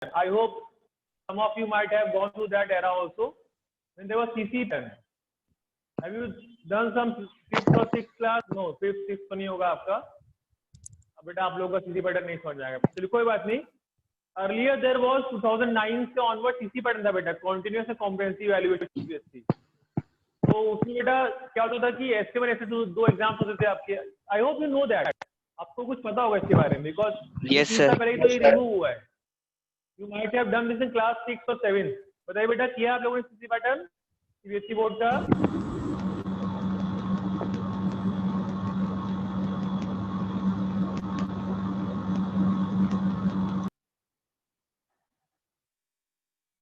I hope some of you might have gone through that era also. When there was CC pattern. Have you done some 5th or 6th class? No, 5th 6th तो नहीं होगा आपका. बेटा आप लोगों का CC pattern नहीं समझ आएगा. चलिए कोई बात नहीं. Earlier there was 2009 से onward CC पैटर्न था बेटा. Continuous Comprehensive Evaluation CBSE. तो उसमें बेटा क्या होता था कि ऐसे में ऐसे दो एग्जाम्स होते थे आपके. I hope you know that. आपको कुछ पता होगा इसके बारे में बिकॉज Yes, sir. पहले तो ये रिमूव हुआ है. You might have done this in class 6 और 7. बताइए बेटा किया आप लोगों ने सीसी पैटर्न सीबीएसई बोर्ड का?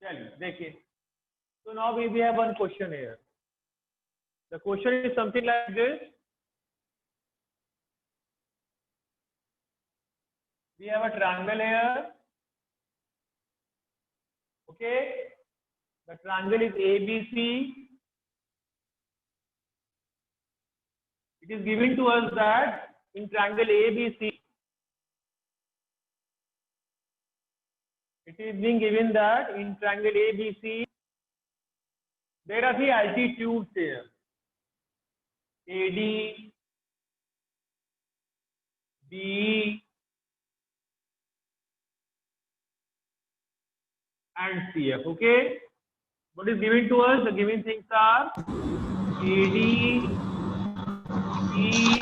चलिए देखिए. So now we have one question here. The question is something like this. We have a triangle here. Okay. The triangle is ABC. It is given to us that in triangle ABC, it is being given that in triangle ABC, there are three altitudes here. AD, BE, and CF. Okay. What is given to us? The given things are AD, BE,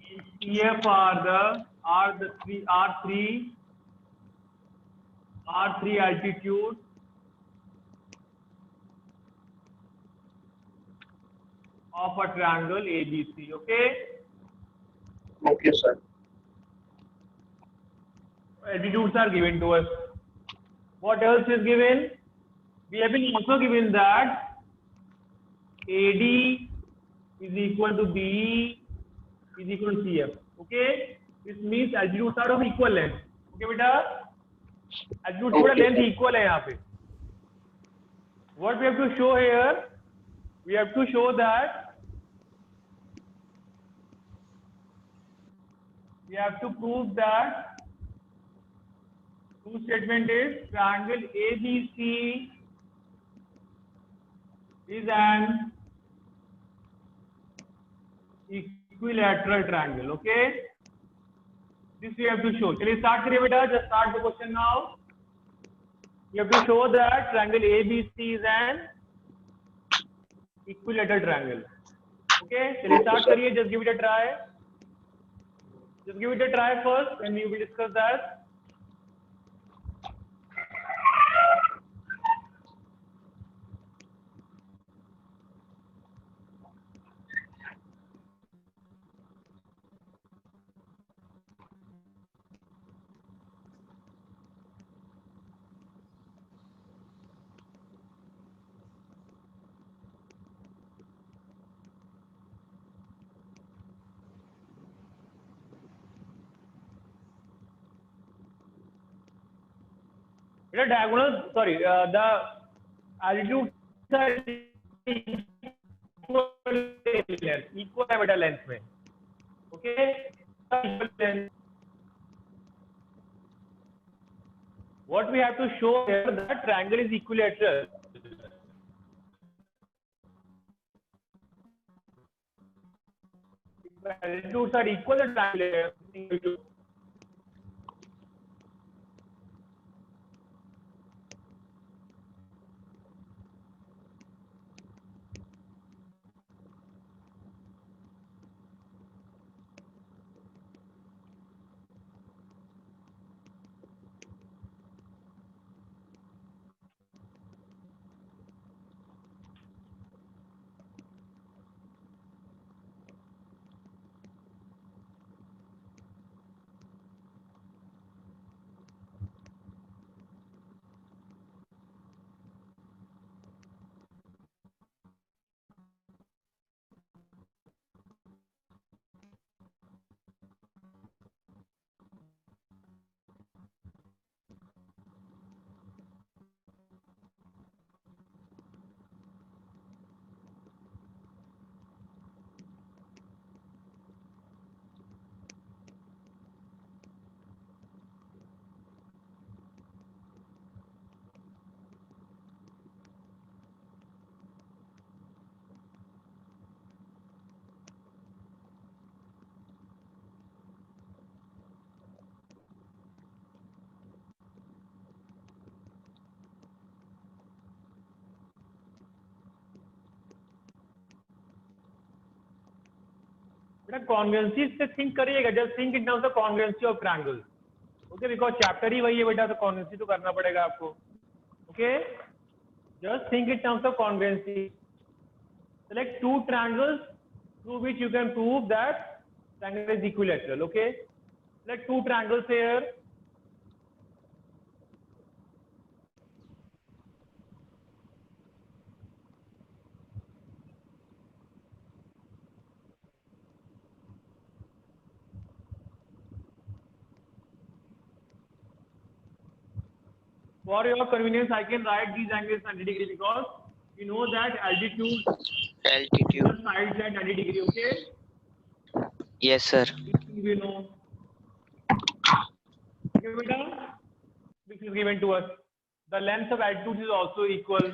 and CF are the R3 altitude of a triangle ABC. Okay. Okay, sir. Altitudes are given to us. What else is given? We have been also given that AD is equal to BE is equal to CF. Okay. This means altitudes are of equal length. Okay, beta. Altitude थोड़ा length equal है यहाँ पे. What we have to show here? We have to show that we have to prove that true statement is triangle ABC is an equilateral triangle. Okay. This we have to show. चलिए start करिए बेटा. Just start the question now. You have to show that triangle ABC is an equilateral triangle. Okay. चलिए start करिए. Just give it a try. Just give it a try first, and we will discuss that. The diagonal, sorry, the altitude are equal है बेटा length में. Okay. Equal length. What we have to show here that triangle is equilateral. If altitudes are equal, the triangle is बेटा congruency से think करिएगा, just think in terms of congruency of triangles, okay, because chapter ही वही है बेटा, तो congruency तो करना पड़ेगा आपको, okay. Just think in terms of congruency, select two triangles through which you can prove that triangle is equilateral, okay. Select two triangles here. For your convenience, I can write these angles 90 degree because you know that altitude sides at 90 degree, okay? Yes, sir. We know. Okay, beta? This is given to us. The length of altitude is also equal.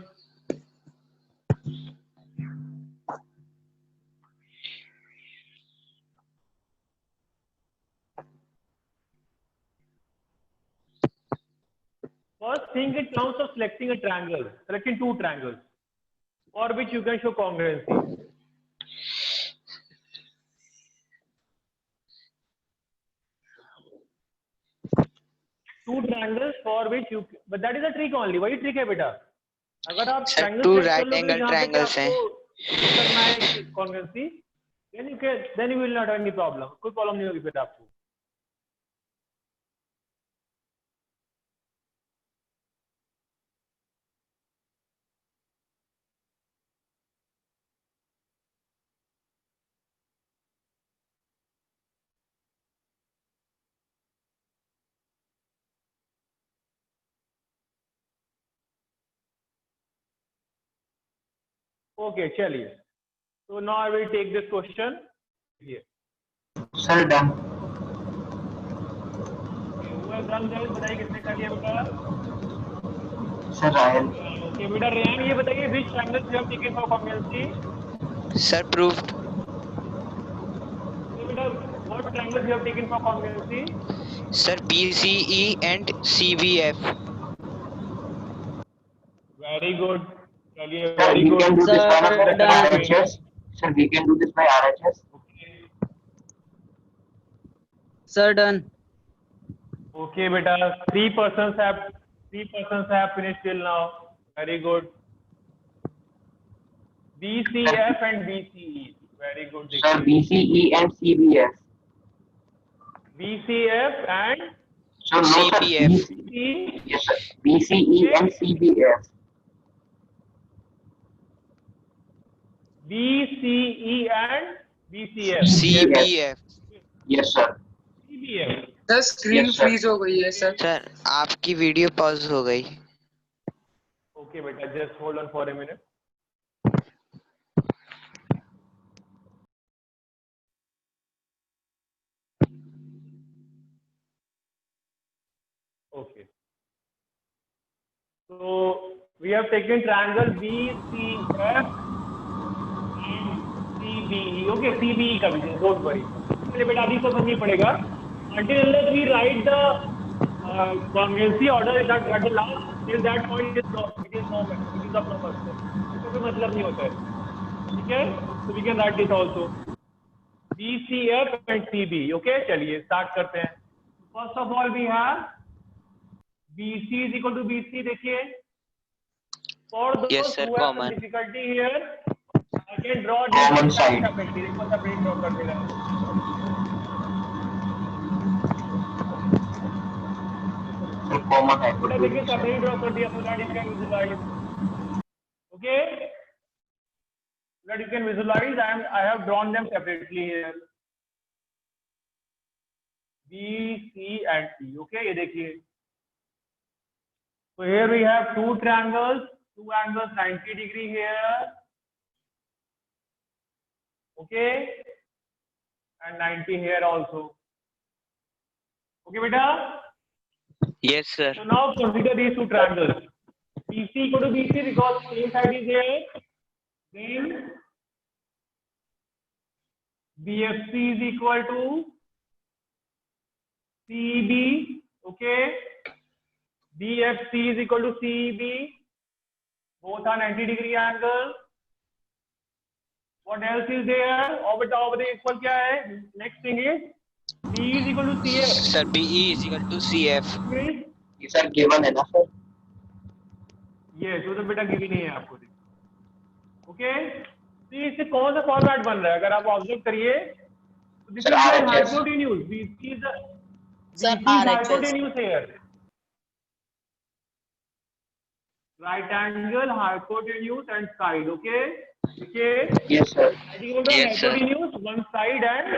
First, think in terms of selecting a triangle, selecting two triangles, for which you can show congruency. Two triangles for which you, but that is a trick only. वही trick है बेटा. अगर आप Sir, triangle two select कर right लोगे angle जहाँ पे triangles हैं. आपको करना है congruency, then you will not have any problem. कोई problem नहीं होगी फिर आपको. Okay, चलिए. So now I will take this question. Here. Sir, done. Who has done this? बताइए किसने कर लिया बेटा? Sir, Ryan. Okay, बेटा रेहान ये बताइए which triangles you have taken for congruency? Sir, proved. Okay, बेटा what triangles you have taken for congruency? Sir, BCE and CBF. Very good. चलिए Sir, very we good. can do this by Sir, done. RHS. Sir, we can do this by RHS. Okay. Sir, done. Okay, beta. Three persons have finished till now. Very good. BCF and BCE. Very good. Sir, BCE and CBF. BCF and So no, sir. CBF. BCE. Yes, sir. BCE and CBF. BCE and BCF. CBF. Yes, sir. CBF. Sir screen Yes, sir. Freeze हो गई है sir. Sir, आपकी video pause हो गई. Okay, beta. Just hold on for a minute. Okay. So we have taken triangle BCF and CBE. Okay, CBE का भी don't worry. चलिए बेटा अभी सब नहीं पड़ेगा. Until unless we write the congruency order that at the last, till that point it is of no purpose. इसका कोई मतलब नहीं होता है. ठीक है? So we can write this also. BCF and CBE. Okay, चलिए start करते हैं. First of all we have BC is equal to BC. देखिए, for those Yes, sir, who have some common. difficulty here, I can draw Common this side. separately. देखो separate draw कर दे रहा हूँ. Sir, common बेटा देखिए hypotenuse. separate draw कर दिया so that you can visualize. Okay, so that you can visualize. I have drawn them separately here. B, C and C. Okay, ये देखिए. So here we have two triangles, two angles 90 degree here. Okay, and 90 here also. Okay, beta. Yes, sir. So now consider these two triangles. BC equal to BC because same side is here. Then BFC is equal to CB. Okay. BFC is equal to CB. Both are 90 degree angles. What else is there? और बताओ equal क्या है? Next thing is B is equal to CF. Sir BE is equal to CF. ये sir given है ना sir? Yes, वो तो बेटा गिवन नहीं है आपको. ओके, तो इससे कौन सा फॉर्मेट बन रहा है? अगर आप ऑब्जर्व करिए तो this is like hypotenuse. BC is hypotenuse here. Right angle, hypotenuse and side. Okay. Okay. Yes sir. Yes, sir. Hypotenuse one side and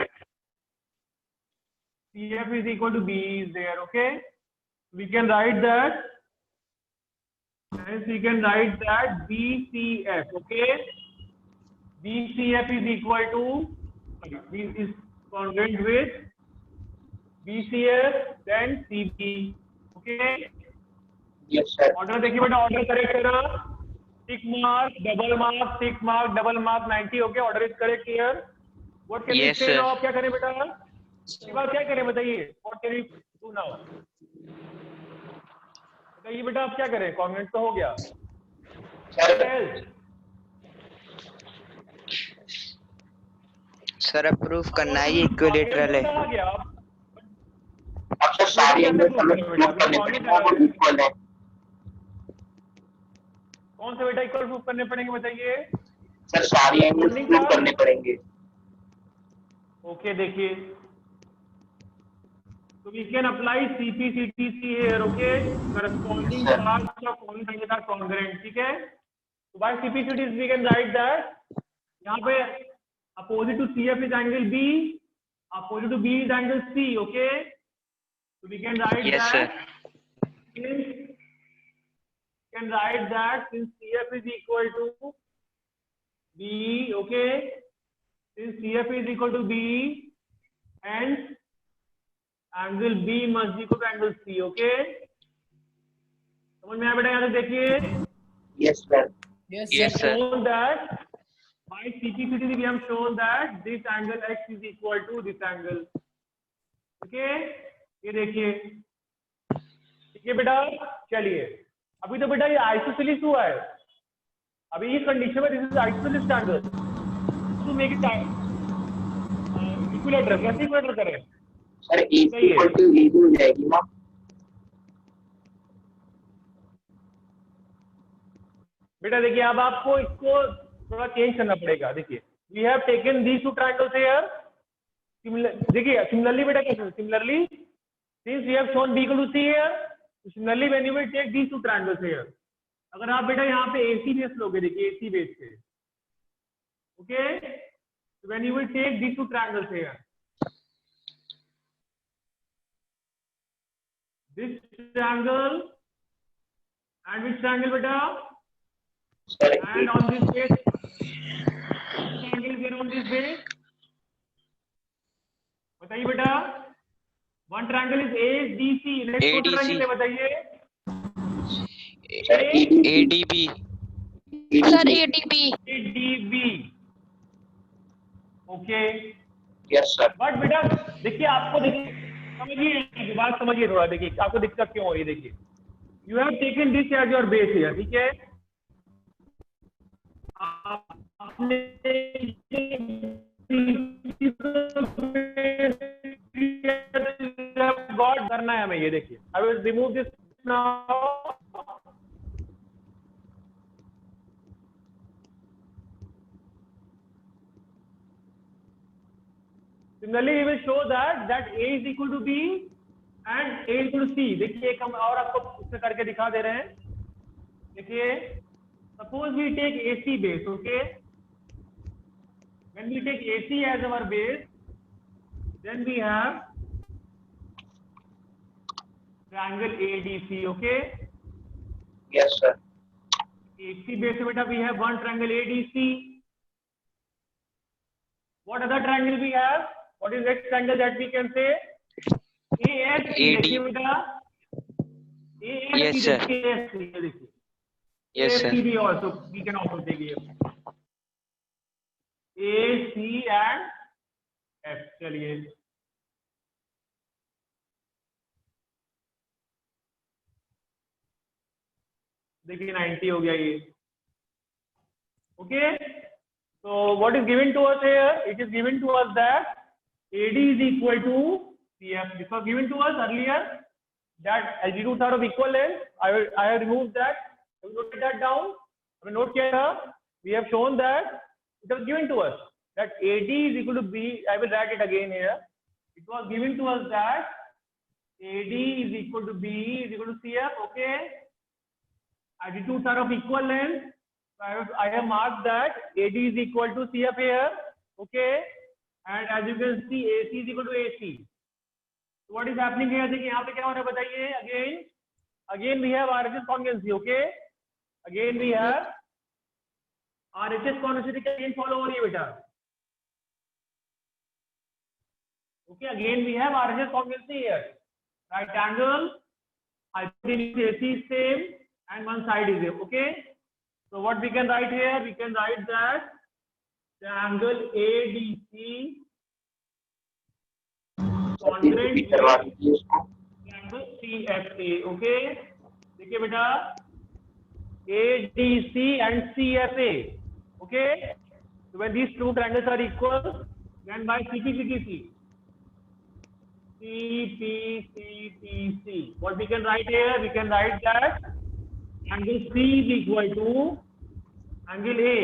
CF is equal to B is there. Okay. We can write that. Hence we can write that BCF. Okay. BCF is equal to this is congruent with BCF then CB. Okay. Yes sir. Order देखिए बेटा, order correct है ना? Tick mark, double mark, tick mark, double mark, 90. Okay, order is correct here. What can you Yes, से sir. Now? क्या करें बेटा? एक बार क्या करें बताइए? What can you do now? बताइए बेटा, आप क्या करें? कमेंट तो हो गया. सर सर अप्रूव करना है, ये इक्विलेटरल है. आ गया. अब सर सारी एंगल्स हमें प्रूव करने पड़ेंगे वो इक्वल है. कौन से बेटा इक्वल प्रूफ करने पड़ेंगे बताइए? सर सारी एंगल्स प्रूव करने पड़ेंगे. ओके, देखिए, so we can apply CP CTC here. Okay, corresponding parts of point angles are congruent. ठीक है? So by CP CTC we can write that यहाँ पे opposite to CF is angle B, opposite to B is angle C. Okay, so we can write Yes, that. Can write that since CF is equal to B. Okay, since CF is equal to B and angle B must be equal to angle C. Okay, समझ में आया बेटा? यहाँ से देखिए. Yes sir. Yes, We have sir. shown that by CPCT we have shown that this angle X is equal to this angle. Okay, ये देखिए. ठीक है बेटा, चलिए. अभी तो बेटा ये आइसोसेलेस हुआ है. अभी इस कंडीशन में this is isosceles angle to make it equilateral. कैसे इक्विलेटरल करें? Sir A equal to A हो जाएगी ना? बेटा देखिए, अब आपको इसको थोड़ा चेंज करना पड़ेगा. देखिए, we have taken these two triangles here. देखिए, सिमिलरली बेटा कैसे? Similarly since we have shown B equal to C here, similarly when you will take these two triangles here. अगर आप बेटा यहाँ पे AC बेस लोगे, देखिए AC बेस पे. Okay, when you will take these two triangles here, this triangle and which triangle beta? Sir And on this base, which angle is there on this base? बताइए बेटा. One triangle is ADC. Next कौन सा triangle है बताइए? Sir ADB. Sir ADB. ADB. Okay. Yes sir. But बेटा देखिए, आपको देखिए, समझिए बात, समझिए थोड़ा. देखिए आपको दिक्कत क्यों हो रही है. देखिए, you have taken this as your base here. ठीक है, आपने गॉड करना है हमें. ये देखिए, I will remove this now. Similarly, we will show that A is equal to B and A is equal to C. देखिए, एक हम और आपको उससे करके दिखा दे रहे हैं. देखिए, suppose we take AC base. Okay, when we take AC as our base, then we have triangle ADC. Okay, yes sir. AC base में बेटा we have one triangle ADC. What other triangle we have? What is next triangle that we can say? ASC. AD. देखिए बेटा, ASC. Yes, sir. देखिए, Yes, sir. ASC भी also we can also take it. A, C and F. चलिए, देखिए 90 हो गया ये. Okay, So what is given to us here? It is given to us that AD is equal to CF. This was given to us earlier that altitudes are of equal length. I have removed that. I will note that down. I will note here. We have shown that it was given to us that AD is equal to B. I will write it again here. It was given to us that AD is equal to B is equal to CF. Okay. Altitudes are of equal length. I have marked that AD is equal to CF here. Okay. And as you can see, AC is equal to AC. So what is happening here? देखिए यहाँ पे क्या हो रहा है बताइए. Again we have RHS congruency. Okay. Again we have RHS congruency. Again follow हो रही है बेटा. Okay. Again we have RHS congruency here. Right angle. Hypotenuse AC is same and one side is same. Okay. So what we can write here? We can write that the angle ADC congruent with angle CFA. Okay. देखिए बेटा ADC and CFA. Okay. So when these two triangles are equal, then by CPCTC. CPCTC. What we can write here? We can write that angle C is equal to angle A.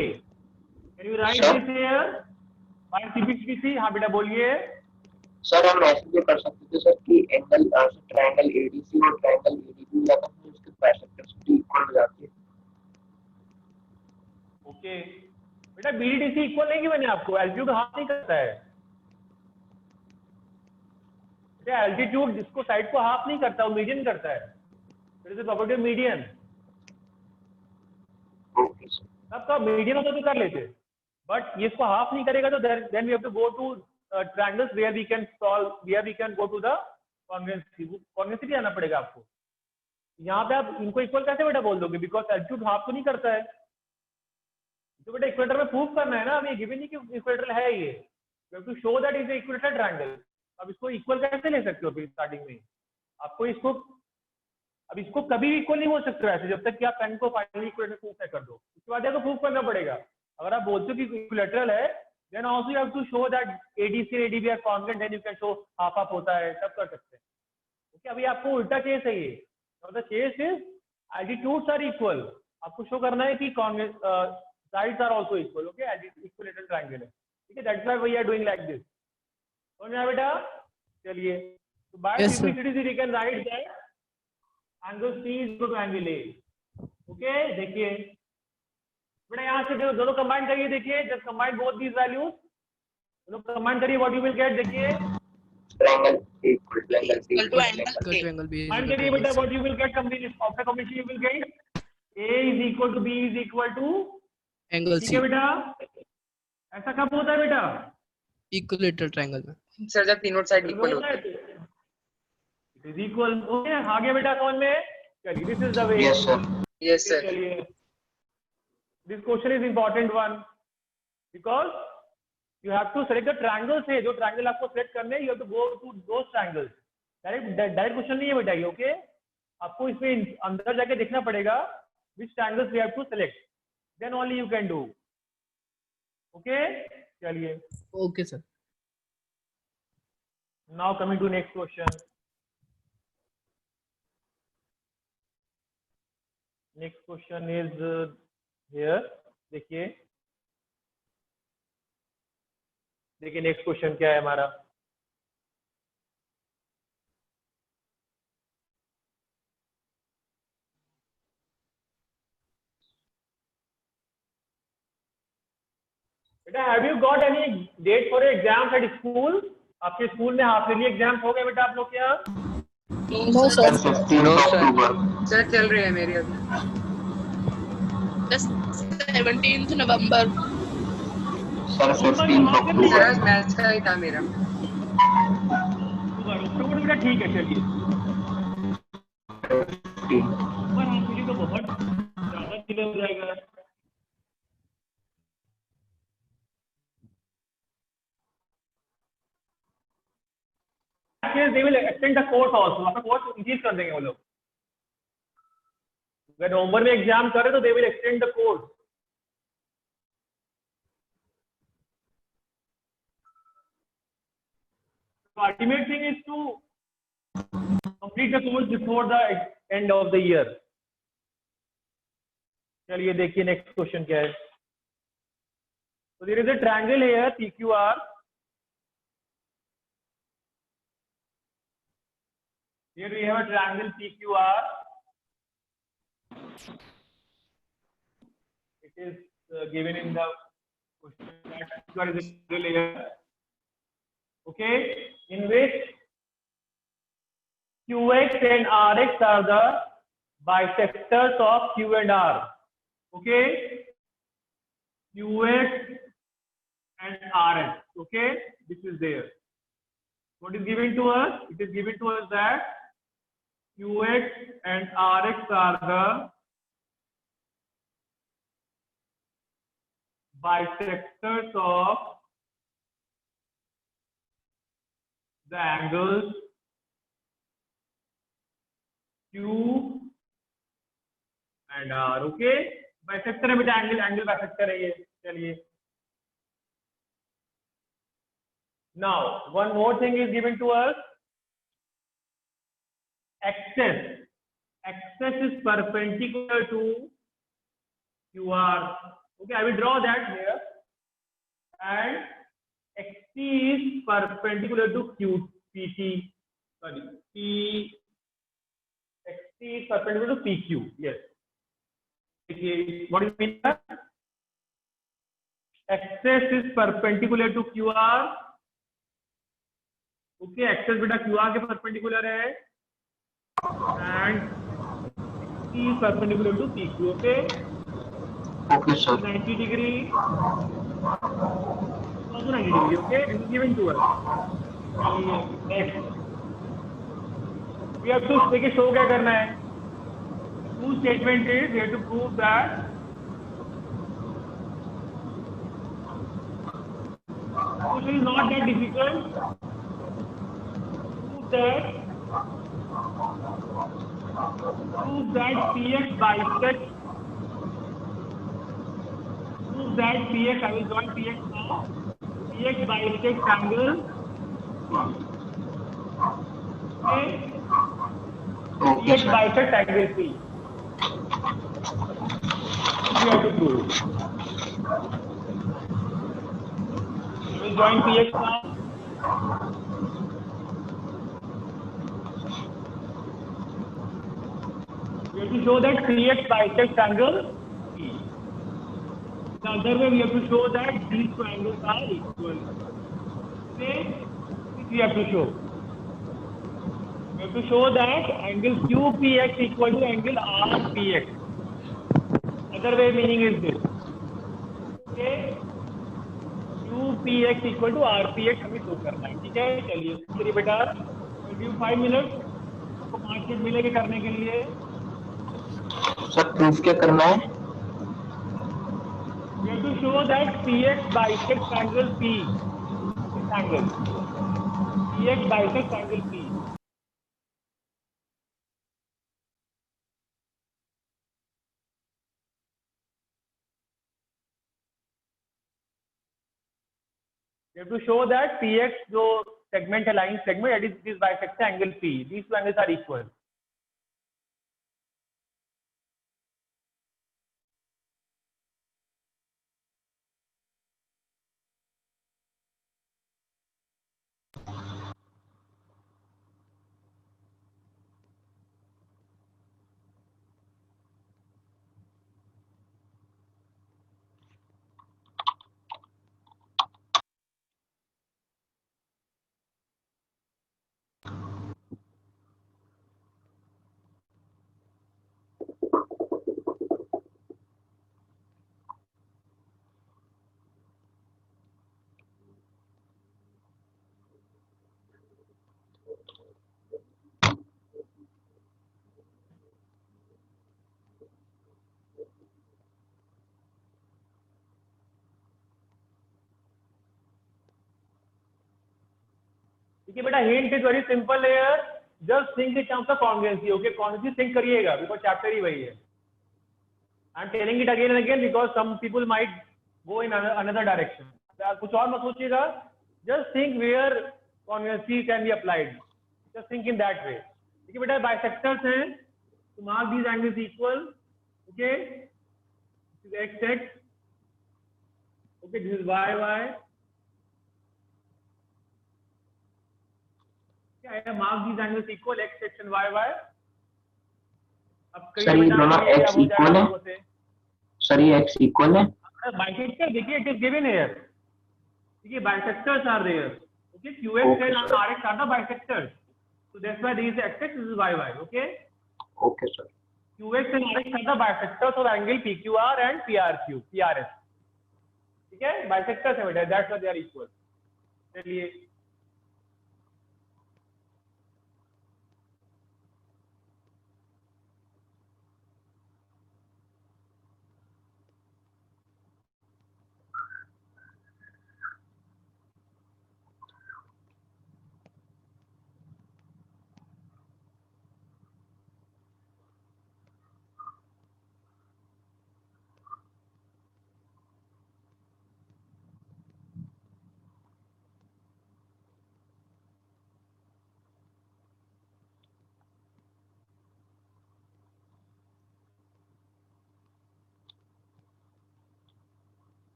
Can you write this here? By CPCTC. हाँ बेटा बोलिए. Sir हम ऐसे भी कर सकते थे sir कि एंगल ट्रायंगल एडीसी और ट्रायंगल एडीबी या तो उसके बाइसेक्टर्स भी इक्वल हो जाते हैं. ओके बेटा बीडीसी इक्वल नहीं कि मैंने आपको एल्टीट्यूड हाफ नहीं करता है. बेटा एल्टीट्यूड जिसको साइड को हाफ नहीं करता वो मीडियन करता है. It is the property of median. Okay sir. सबका मीडियन होता तो कर लेते, बट ये इसको हाफ नहीं करेगा तो then we have to go to triangles where we can solve, where we can go to the congruency. Congruency भी आना पड़ेगा आपको. यहाँ पे आप इनको इक्वल कैसे बेटा बोल दोगे? बिकॉज एल्टीट्यूड हाफ तो नहीं करता है. तो बेटा इक्वेटर में प्रूव करना है ना. अभी गिवन नहीं कि इक्वेटर है ये. You have to show that is equator triangle. अब इसको इक्वल कैसे ले सकते हो फिर स्टार्टिंग में? आपको इसको अब इसको कभी इक्वल नहीं हो सकता ऐसे जब तक कि आप पेन को फाइनली इक्वेटर प्रूव कर दो. उसके बाद आपको प्रूव करना पड़ेगा. अगर आप बोलते हो कि इक्विलेटरल है, then also you have to show that ADC and ADB are congruent, then you can show half half होता है, सब कर सकते हैं. ओके अभी आपको उल्टा केस है ये. the case is altitudes are equal. आपको शो करना है कि sides are also equal. okay equilateral triangle है. ठीक है. that's why we are doing like this. समझ में आया बेटा? चलिए. so by CPCTC we can write that angle C is equal to angle A. okay देखिए बेटा यहाँ से दोनों कंबाइन करिए. देखिए जब कंबाइन बोथ दीज वैल्यूज दोनों कंबाइन करिए व्हाट यू विल गेट. देखिए triangle equal to angle B. Combine करिए बेटा what you will get. After combination you will get A is equal to B is equal to angle ठीक C. है बेटा. ऐसा कब होता है बेटा? Equilateral triangle में. सर जब तीनों साइड इक्वल होते हैं. It is equal. ओके आगे बेटा समझ में. चलिए this is the way. Yes sir. Yes sir. चलिए this question is important one because you have to select the triangles है. जो triangle आपको select करने हैं you have to go to those triangles. direct question नहीं है बेटा ये. ओके आपको इसमें अंदर जाके देखना पड़ेगा which triangles we have to select, then only you can do. Okay चलिए. Okay sir. now coming to next question. next question is here. देखिए नेक्स्ट क्वेश्चन क्या है हमारा. बेटा have you got any date for exams at school? आपके school में half yearly exams हो गए बेटा आप लोग क्या? No sir. 15 अक्टूबर. सर चल रही है मेरी अभी. Just 17th November. सर 15 अक्टूबर. सर मैथ्स का ही था मेरा. अक्टूबर बेटा ठीक है. चलिए तो बहुत ज्यादा डिले हो जाएगा. they will extend the course also. आपका कोर्स इंक्रीज कर देंगे वो लोग. अगर नवंबर में एग्जाम करे तो they will extend the course. So ultimate thing is to complete the course before the end of the year. चलिए देखिए next question क्या है. So there is a triangle here PQR. Here we have a triangle PQR. It is given in the question that PQR is a triangle here. Okay, in which QX and RX are the bisectors of Q and R. Okay, QX and RX. Okay, this is there. What is given to us? It is given to us that QX and RX are the bisectors of the angles Q and R. Okay, bisector है बेटा, angle bisector है ये. चलिए. Now one more thing is given to us. Axis is perpendicular to QR. Okay, I will draw that here. And XT is perpendicular to PT. Sorry, XT is perpendicular to PQ. Yes. Okay, what do you mean? Axis is perpendicular to QR. Okay, axis बेटा QR के perpendicular है. And T is perpendicular to PQ. Okay. Okay, sir. 90 degree. Also 90 degree. Okay. This is given to us. Next. We have to take a show क्या करना है? Two statement is we have to prove that question is not that difficult. Prove that PX bisects. Prove that PX. I will join PX now. PX bisects angle. Okay. Okay, PX sir. bisects angle P. We have to prove. I will join PX now. We have to show that PX bisects angle P. The other way we have to show that these two angles are equal. Okay, this we have to show. We have to show that angle QPX equal to angle RPX. Other way meaning is this. Okay, QPX equal to RPX हमें show करना है. ठीक है, चलिए चलिए बेटा, give you 5 minutes. आपको 5 minute मिलेंगे करने के लिए. सर प्रूफ क्या करना है? We have to show that PX bisects angle P. This angle. PX bisects angle P. We have to show that PX जो segment है, line segment, that is this bisects angle P. These two angles are equal. ठीक है बेटा, hint is very simple here. Just think in terms of congruency. Okay, congruency think करिएगा because chapter ही वही है. I am telling it again and again because some people might go in another direction. कुछ और मत सोचिएगा. Just think where congruency can be applied. Just think in that way. ठीक है बेटा, bisectors हैं, तो mark these angles equal. Okay, this is x x. Okay, this is y y. क्या है, mark these angles equal x x and y y. अब कई sir ये बना दोनों के x हो जाएगा equal है? लोगों से। सर ये x इक्वल है? Bisector देखिए, it is given here. देखिए bisectors are there. Okay, QX Okay, and sir. RX are the bisectors. So that's why this is XX, this is YY. Okay. Okay sir. QX and RX are the bisectors of angle PQR and PRQ, PRS. ठीक है, bisectors है बेटा, that's why they are equal. चलिए.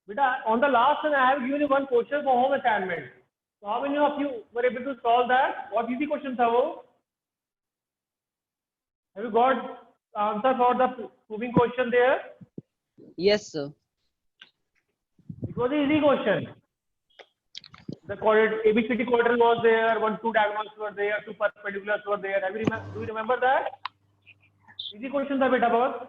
Beta, on the last one, I have given you one question for home assignment. So how many of you were able to solve that? What easy questions are those? Have you got answer for the proving question there? Yes, sir. It was an easy question. The ABCD quadrant was there, 1, 2 diagonals were there, 2 perpendiculars were there. Do you remember that? Easy questions are beta boss.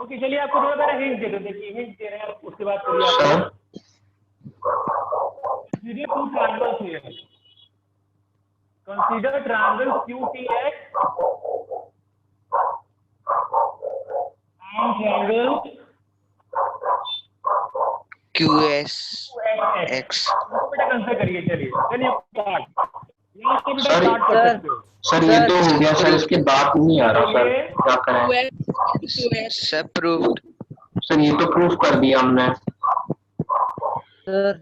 Okay, चलिए आपको थोड़ा मेरा hint दे दो, देखिए hint दे रहे हैं, उसके बाद करिए आप। Sir consider two triangles here. Consider triangle QTX and triangle QS QSX. X. इसको बेटा कंसिडर करिए, चलिए चलिए स्टार्ट। यहाँ से बेटा सर, स्टार्ट कर सकते हो। सर ये तो हो गया सर, इसके बाद नहीं आ रहा सर, क्या करें? 2x सब प्रूव्ड। सर ये तो प्रूफ कर दिया हमने। सर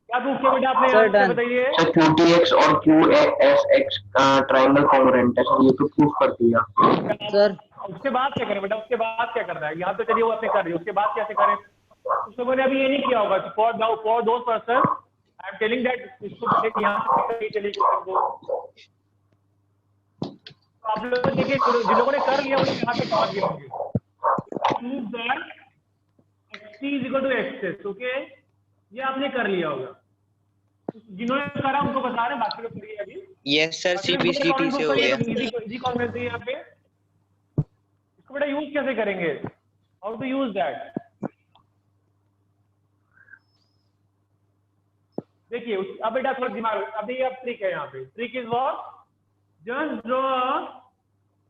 क्या प्रूफ किया बेटा आपने? Sir, यहाँ से done. बताइए। सर QTX और QSX ट्राइंगल कॉन्ग्रुएंट है सर, ये तो प्रूफ कर दिया। सर उसके बाद क्या करें बेटा? उसके बाद क्या करना है? यहाँ तो चलिए वो अपने कर रही है, उसके बाद कैसे करें? उसको मैंने अभी ये नहीं किया होगा। For those person I am telling that इसको यहाँ से चलिए क्वेश्चन को। तो आप लोग देखिए, जिन लोगों ने कर लिया वो यहाँ पे पहुंच गए होंगे। Prove that xt is equal to x, okay, ये आपने कर लिया होगा। जिन्होंने करा उनको बता रहे हैं, बाकी लोग करिए अभी। यस सर, CBCT से हो गया। इजी कॉन्वेंस है यहाँ पे। इसको बेटा यूज कैसे करेंगे? How to use that? देखिए अब बेटा थोड़ा दिमाग, अभी अब ट्रिक है यहाँ पे। Trick is what? Just draw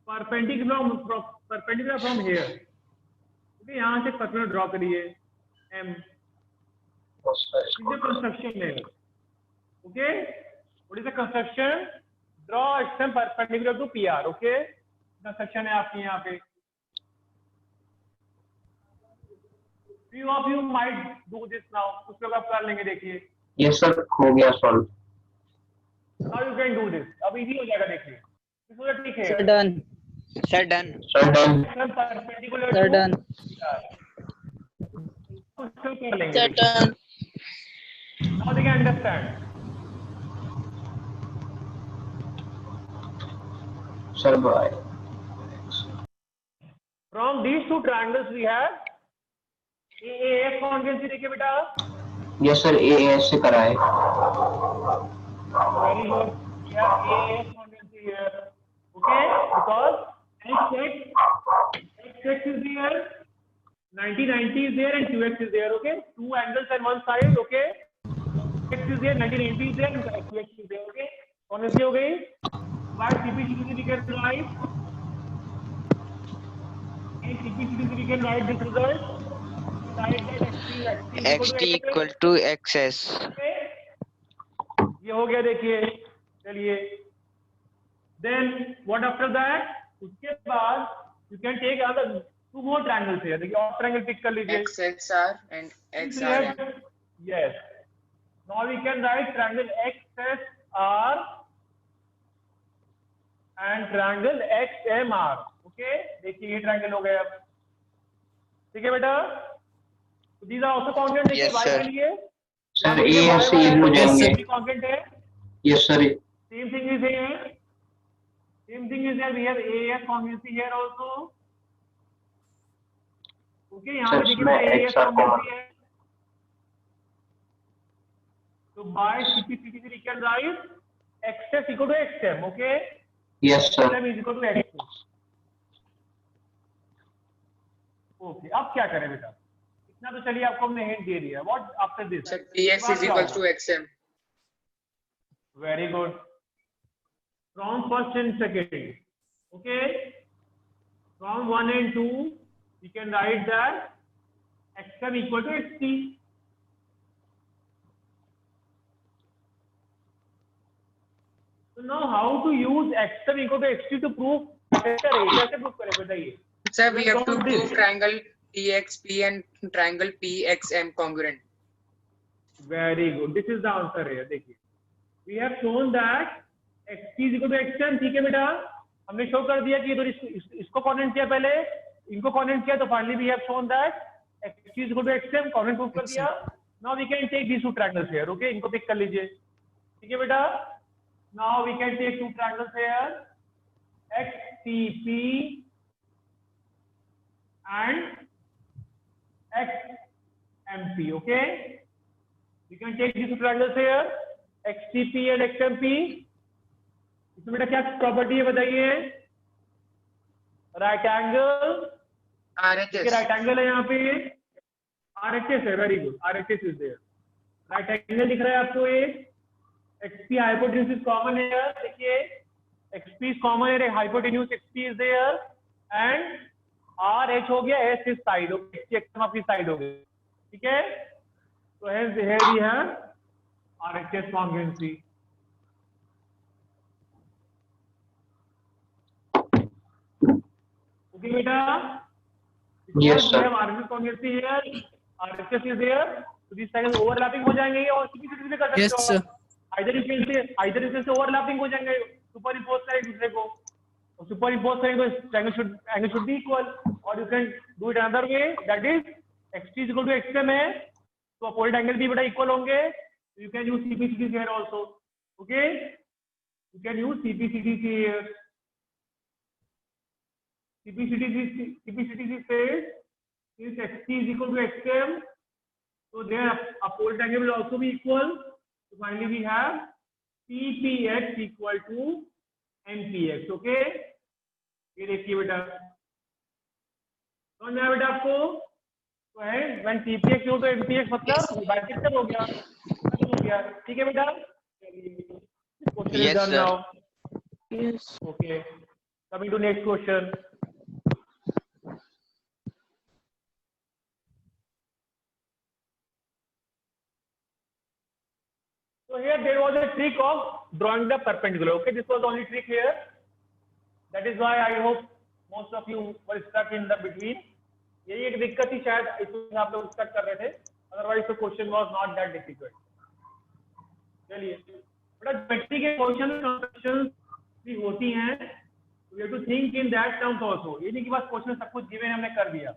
perpendicular from here. Okay, यहाँ से परपेंडिकुलर ड्रॉ करिए m। कंस्ट्रक्शन है, okay, what is the construction? Draw XM perpendicular to PR, okay, construction है आपकी यहाँ पे। few of you might do this now, कुछ लोग आप कर लेंगे, देखिए। यस सर, हो गया solve. How you can do this? अब इजी हो जाएगा, देखिए। इसको ठीक है। Sir done sir done. Sir done. Perpendicular sir done कुछ कर लेंगे। Saturn. Now they can understand. Sir bye. From these two triangles we have AAS congruency, देखिए बेटा। यस सर, AAS से कराए। Very good. We have AAS congruency here, okay? Because XX is here, 90 is there, and QX is there, okay? Two angles on one side, okay? X is there, 90 is there, and QX is there, okay? Congruency हो गई। By CPCT we can write. In CPCT we can write this result. Write that XT equal to XS. ये हो गया, देखिए। चलिए, then what after that? उसके बाद you can take other two more triangles here. देखिए, और triangle pick कर लीजिए। XXR and XRM. Yes. Now we can write triangle XSR and triangle XMR. Okay? देखिए, ये triangle हो गया अब। ठीक है बेटा? So these are also congruent, देखिए, Yes, y sir. के लिए। सर AAS से ये हो जाएंगे। Congruent है। Yes sir. Same thing is here. Same thing is here. We have AAS congruency here also. Okay, यहाँ पे देखिए इसमें AAS XR congruency है। So by CPCT we can write XS equal to XM. Okay. Yes sir. XM is equal to XM. Okay. अब क्या करें बेटा? इतना तो चलिए आपको हमने हिंट दे दिया। What after this? Sir, PX is equals to XM. Very good. From first and second, okay. From 1 and 2, we can write that XM equal to XT. So now, how to use XM equal to XT to prove? कैसे prove करें बताइए? Sir, we have to From this. prove triangle TXP and triangle PXM congruent. Very good. This is the answer here. देखिए, we have shown that XT is equal to XM. ठीक है बेटा, हमने show कर दिया कि ये तो इसको कॉन्वेंट किया पहले, इनको कॉन्वेंट किया, तो finally we have shown that XT is equal to XM. Convent prove कर दिया। Now we can take these two triangles here. Okay, इनको पिक कर लीजिए। ठीक है बेटा? Now we can take two triangles here, XTP and XMP. Okay, we can take these two triangles here, XTP and XMP. इसमें बेटा क्या property है बताइए? Right angle, RHS. Right angle है यहाँ पे, RHS है। Very good, RHS is there. Right angle दिख रहा है आपको एक, XP hypotenuse is common here. देखिए XP is common here. Hypotenuse XP is there and RH हो गया, S is side. Okay, XP आपकी side हो गई. ठीक है? So hence here we have RHS congruency. Okay, beta. Yes, sir. We have RHS congruency here. RHS is there. So these triangles overlapping हो जाएंगे और किसी भी कर सकते Yes, हो. sir. Either you can say overlapping हो जाएंगे, superimpose करें दूसरे को. और superimpose करेंगे तो angle should be equal. Or you can do it another way. That is XT is equal to XM है. तो opposite angle भी बेटा equal होंगे. You can use CPCD here also. Okay? You can use CPCD here. CPCD says if XT is equal to XM, so their opposite angle will also be equal. So finally we have CPX equal to NPX. Okay? ये देखिए बेटा. समझ में आया बेटा आपको? तो है when CPX equal to NPX मतलब बाइसेक्टर हो गया. हो गया. ठीक है बेटा? Question is Yes, done sir. now. Yes. Okay. Coming to next question. So here there was a trick of drawing the perpendicular. Okay, this was the only trick here. That is why I hope most of you were stuck in the between. यही एक दिक्कत थी शायद इसमें आप लोग stuck कर रहे थे. Otherwise the question was not that difficult. चलिए बेटा ज्योमेट्री के क्वेश्चन कंस्ट्रक्शंस भी होती हैं. We have to think in that terms also. ये नहीं कि बस क्वेश्चन सब कुछ गिवन हमने कर दिया.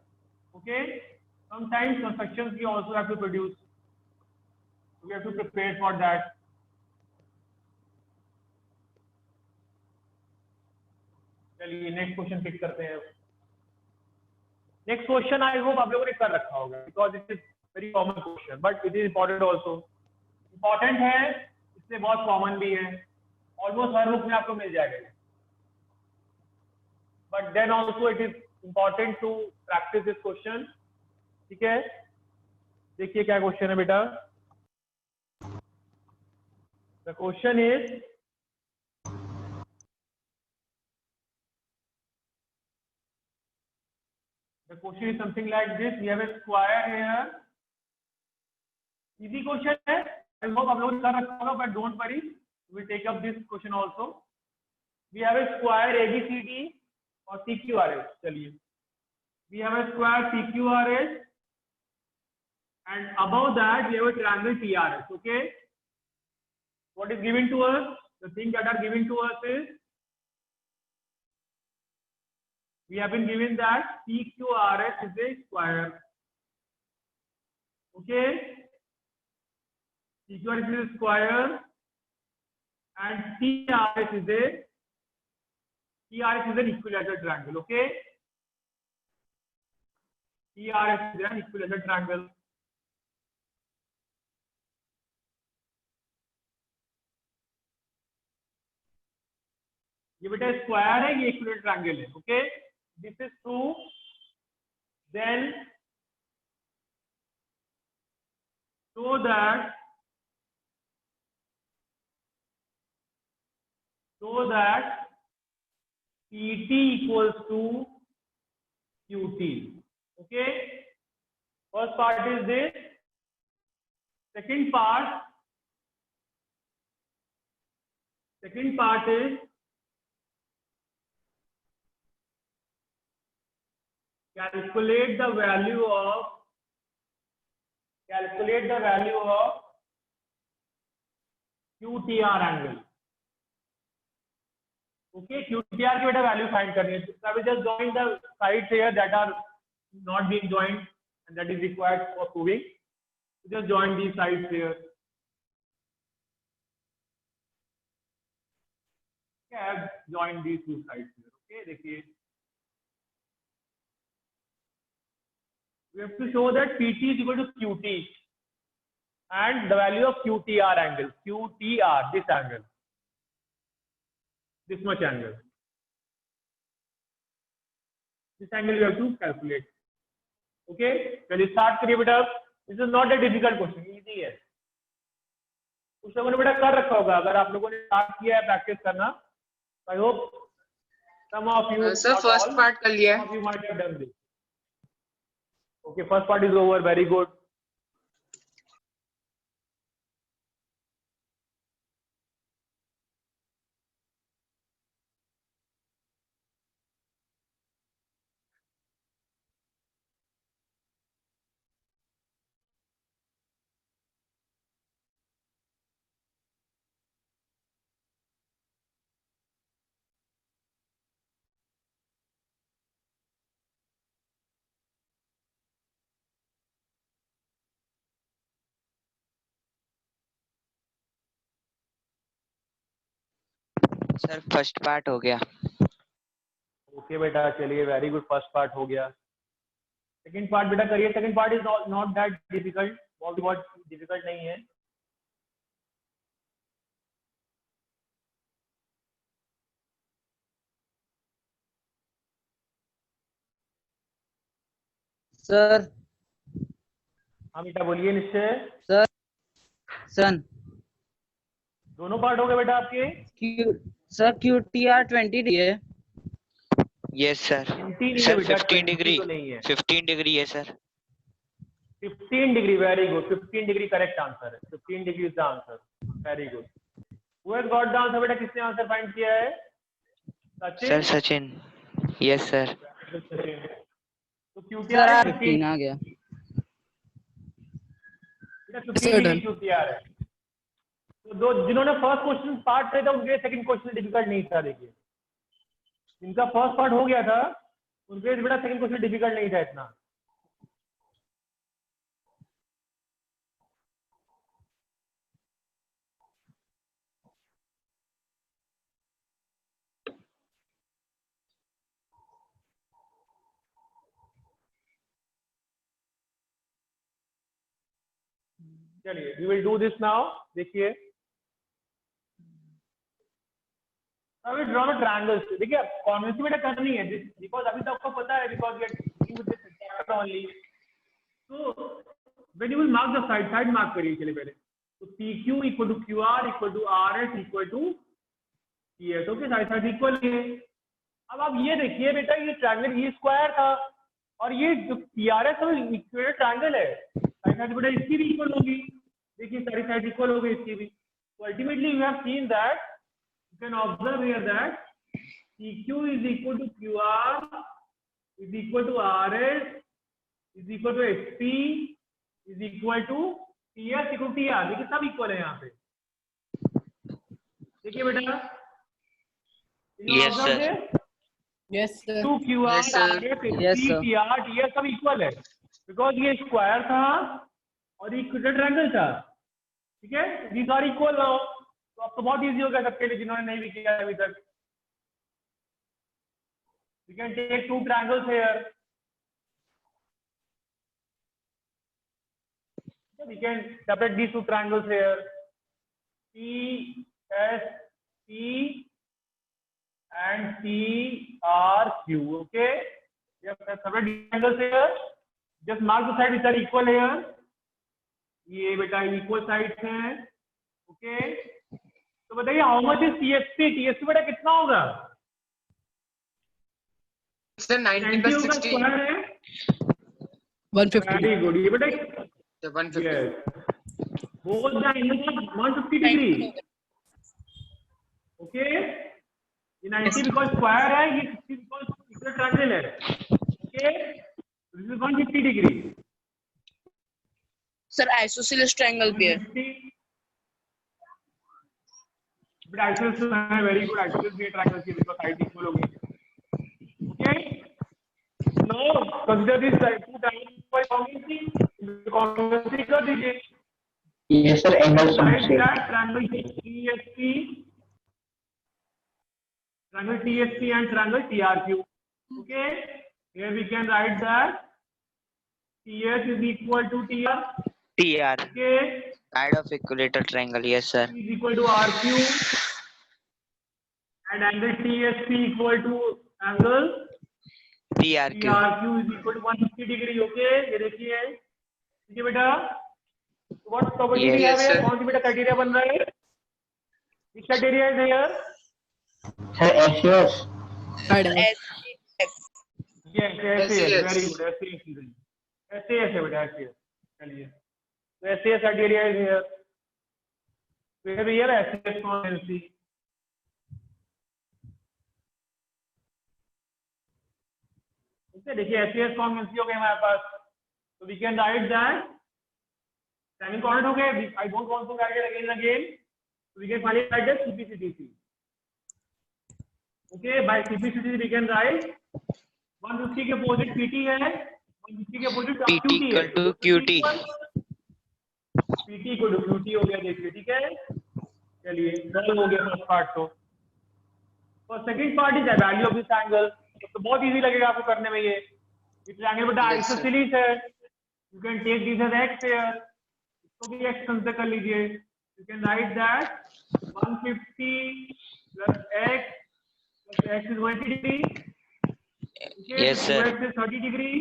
Okay? Sometimes constructions we also have to produce. We have to prepare for that. चलिए नेक्स्ट क्वेश्चन पिक करते हैं. नेक्स्ट क्वेश्चन आई होप आप लोगों ने कर रखा होगा because it is very common question but it is important also. Important है इससे बहुत कॉमन भी है. ऑलमोस्ट हर बुक में आपको मिल जाएगा. But then also it is important to practice this question. ठीक है, देखिए क्या क्वेश्चन है बेटा. The question is something like this. We have a square here. Easy question है. I hope आप लोग कर रखा होगा, but don't worry. We will take up this question also. We have a square ABCD और CQRS. चलिए. We have a square CQRS and above that we have a triangle TRS. Okay. What is given to us? The things that are given to us is we have been given that PQRS is a square. Okay, PQRS is a square and TRS is an equilateral triangle. Okay, TRS is an equilateral triangle. ये बेटा square है, ये equilateral triangle है. Okay, this is true. Then so that PT equals to QT. Okay, first part is this. Second part is calculate the value of QTR angle. Okay, QTR की बेटा value find करनी है. So I will just join the sides here that are not being joined and that is required for proving. So just join these sides here. Okay, I have joined these two sides here. Okay, देखिए. We have to show that PT is equal to QT and the value of QTR angle. QTR, this angle. This much angle. This angle you have to calculate. Okay, well, start करिए बेटा. This is not a difficult question, easy है. कुछ लोगों ने बेटा कर रखा होगा, अगर आप लोगों ने स्टार्ट किया है प्रैक्टिस करना, I hope some of you, sir first part कर लिया है। you might have done this. Okay, first part is over. Very good. Sir first part हो गया। Okay बेटा, चलिए वेरी गुड, फर्स्ट पार्ट हो गया। सेकंड पार्ट बेटा करिए। Second part is not that difficult, बहुत डिफिकल्ट नहीं है। सर हाँ बेटा बोलिए निश्चय। सर सन दोनों पार्ट हो गए बेटा आपके? सर QTR 20 है। Yes sir. 20 नहीं है सर बेटा, 15 डिग्री, तो नहीं है। 15 डिग्री है sir. 15 degree, very good. 15 degree correct answer है। 15 degree is the answer, very good. Who has got the answer बेटा? किसने आंसर फाइंड किया है? Sachin? Sir Sachin. Yes sir. Sachin. तो सर QTR 15 आ गया। बेटा 15 डिग्री QTR है। तो दो जिन्होंने फर्स्ट क्वेश्चन पार्ट थे, तो उनके सेकंड क्वेश्चन डिफिकल्ट नहीं था। देखिए जिनका फर्स्ट पार्ट हो गया था, उनके बेटा सेकंड क्वेश्चन डिफिकल्ट नहीं था इतना। चलिए we will do this now. देखिए अब ड्रॉ द ट्रायंगल्स। देखिए कॉन्वेंसी बेटा करनी है, बिकॉज अभी तो आपको पता है, because we are dealing with this chapter only. तो when you will mark the side mark करिए। चलिए पहले तो PQ equal to QR equal to RS equal to PS। Okay, side equal है। अब आप ये देखिए बेटा, ये ट्रायंगल ये स्क्वायर था, और ये जो PRS है इक्वल ट्रायंगल है, साइड बेटा इसकी भी इक्वल होगी। देखिए सारी साइड इक्वल हो गई इसकी भी। तो ultimately you have seen that, you can observe here that PQ is equal to QR is equal to RS is equal to HP is equal to TS equal to TR। देखिए सब equal है यहाँ पे। देखिए बेटा, yes sir. Yes, sir. 2QR Yes, sir. RS Yes, HP sir. TR TS सब equal है, because ये स्क्वायर था और ये ट्रायंगल था। ठीक है, दीज आर इक्वल नाउ। तो अब तो बहुत इजी हो गया सबके लिए जिन्होंने नहीं भी किया है अभी तक। We can take two triangles here. We can separate these two triangles here. PSP and TRQ. Okay. We have separate triangles here. Just mark the sides which are equal here. ये बेटा इक्वल साइड्स हैं। Okay, तो बताइए how much is TSP? TSP बेटा कितना होगा? Sir 90 plus 60 square है। 150. Very good. ये बेटा 150। yes, both the angles are 150 degree. Okay, ये 90 because square है, ये 60 because equal triangle है। Okay, this is 150 degree. Sir isosceles triangle भी है। 150 but isosceles है, very good। isosceles भी triangle की because side equal होगी। Okay, now consider this two triangles by congruency कर दीजिए। Yes sir, angles Write same. that triangle TSP and triangle TRQ. Okay, here we can write that TS is equal to TR. TR, Okay, side of equilateral triangle. Yes sir. is equal to RQ, and angle TSP equal to angle TRQ. TRQ is equal to 150 degree. Okay, ये देखिए, ठीक है बेटा। What property Yes, we have here? sir. कौन सी बेटा criteria बन रहा है? Which criteria is here? Sir, SES. Third one. Yes, SAS. SAS. Very good. SAS है बेटा SAS. चलिए. So SAS criteria is here. We have here SAS congruency. Okay, देखिए SAS congruency हो गया हमारे पास. So we can write that timing coordinate हो गए. I don't want to write it again and again. So we can finally write that CPCTC. Okay, by CPCTC we can write 150 के opposite PT है, 150 के opposite PT QT है. equal to QT. PT equal to QT हो गया देखिए, ठीक है. चलिए सॉल्व हो गया फर्स्ट पार्ट तो. और second part is the value of this angle. तो बहुत इजी लगेगा आपको करने में ये. ट्रायंगल बेटा आइसोसेलेस है. You can take this as x here. इसको भी x कंसीडर कर लीजिए. You can write that 150 plus x is 180 degree. Okay, Yes, so sir. x is 30 degree.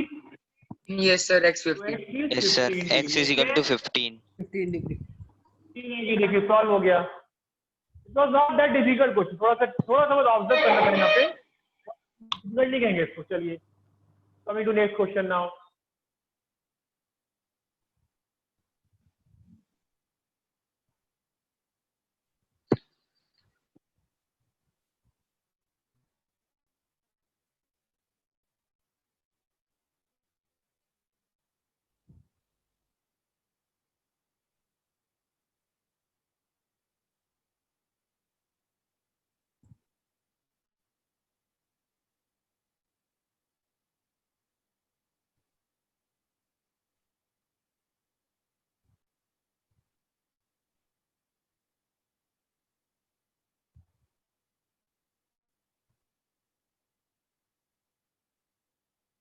Yes, sir. So X50. x is Yes, sir. 15 X is equal to 15. 15 degree. ये देखिए solve हो गया. It was not that difficult question. थोड़ा सा बस observe करना पड़ेगा यहाँ पे. डिफिकल्ट नहीं कहेंगे इसको. चलिए coming to next question now.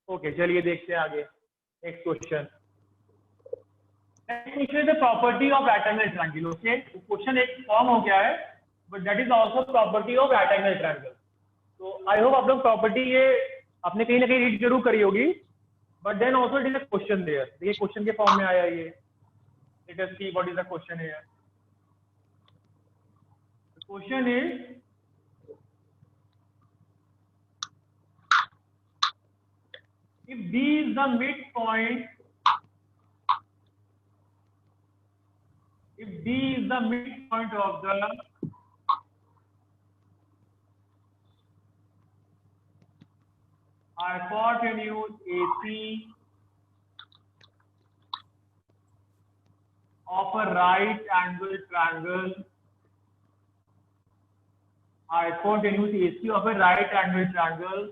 Okay चलिए देखते हैं आगे. Next question. Next question is the property of rectangle triangle. Okay, question एक फॉर्म हो गया है, but that is also property of rectangle triangle. तो आई होप आप लोग प्रॉपर्टी ये आपने कहीं ना कहीं रीड जरूर करी होगी, but then also it is a question there. देखिए क्वेश्चन के फॉर्म में आया ये. Let us see what is the question here. The question is if B is the midpoint, if B is the midpoint of the hypotenuse AC of a right angle triangle, hypotenuse AC of a right angle triangle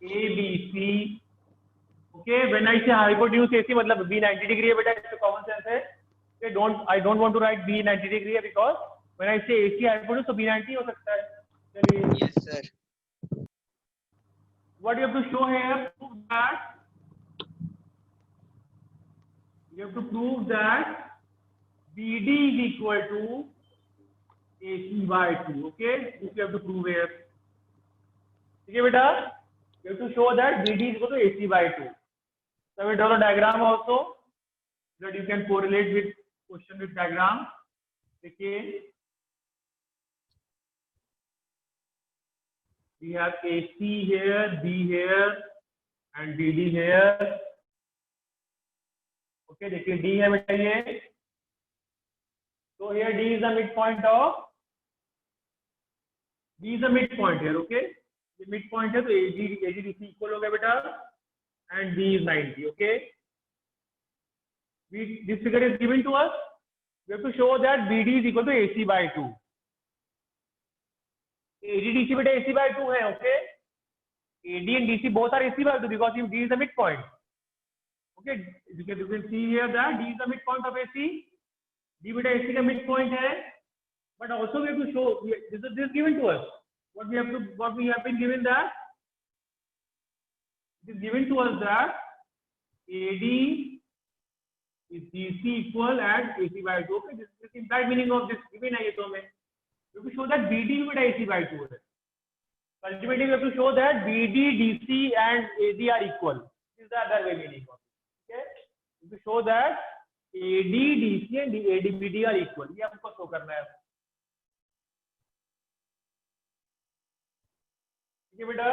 ABC. Okay, when I say hypotenuse AC मतलब B 90 degree है बेटा. इसका common sense है. Okay, I don't want to write B 90 degree है because when I say AC hypotenuse तो B 90 हो सकता है. चलिए. Yes, sir. What you have to show here? Prove that you have to prove that BD is equal to AC by 2. Okay, this you have to prove here. ठीक है बेटा. You have to show that BD is equal to AC by 2. So I will draw the diagram also so that you can correlate with question with diagram. देखिए we have AC here, B here, and BD here. Okay, देखिए D है बेटा ये. So here D is the midpoint of. D is the midpoint here. Okay. ये mid point है तो AGDC equal हो गया बेटा and B is 90. Okay, this figure is given to us. We have to show that BD is equal to AC by 2. AGDC बेटा AC by 2 है. Okay, AD and DC both are AC by 2 because if D is the midpoint. Okay, you can see here that D is the midpoint of AC. D बेटा AC का midpoint है, but also we have to show this is given to us. What we have been given that it is given to us that AD is DC equal and AC by 2. Okay, this is the implied meaning of this given है ये तो हमें. We have to show that BD with AC by 2 है. Ultimately, we have to show that BD, DC and AD are equal. This is the other way meaning of it. Okay. to show that ADDC and ADBD are equal. ये आपको show करना है. ठीक है बेटा.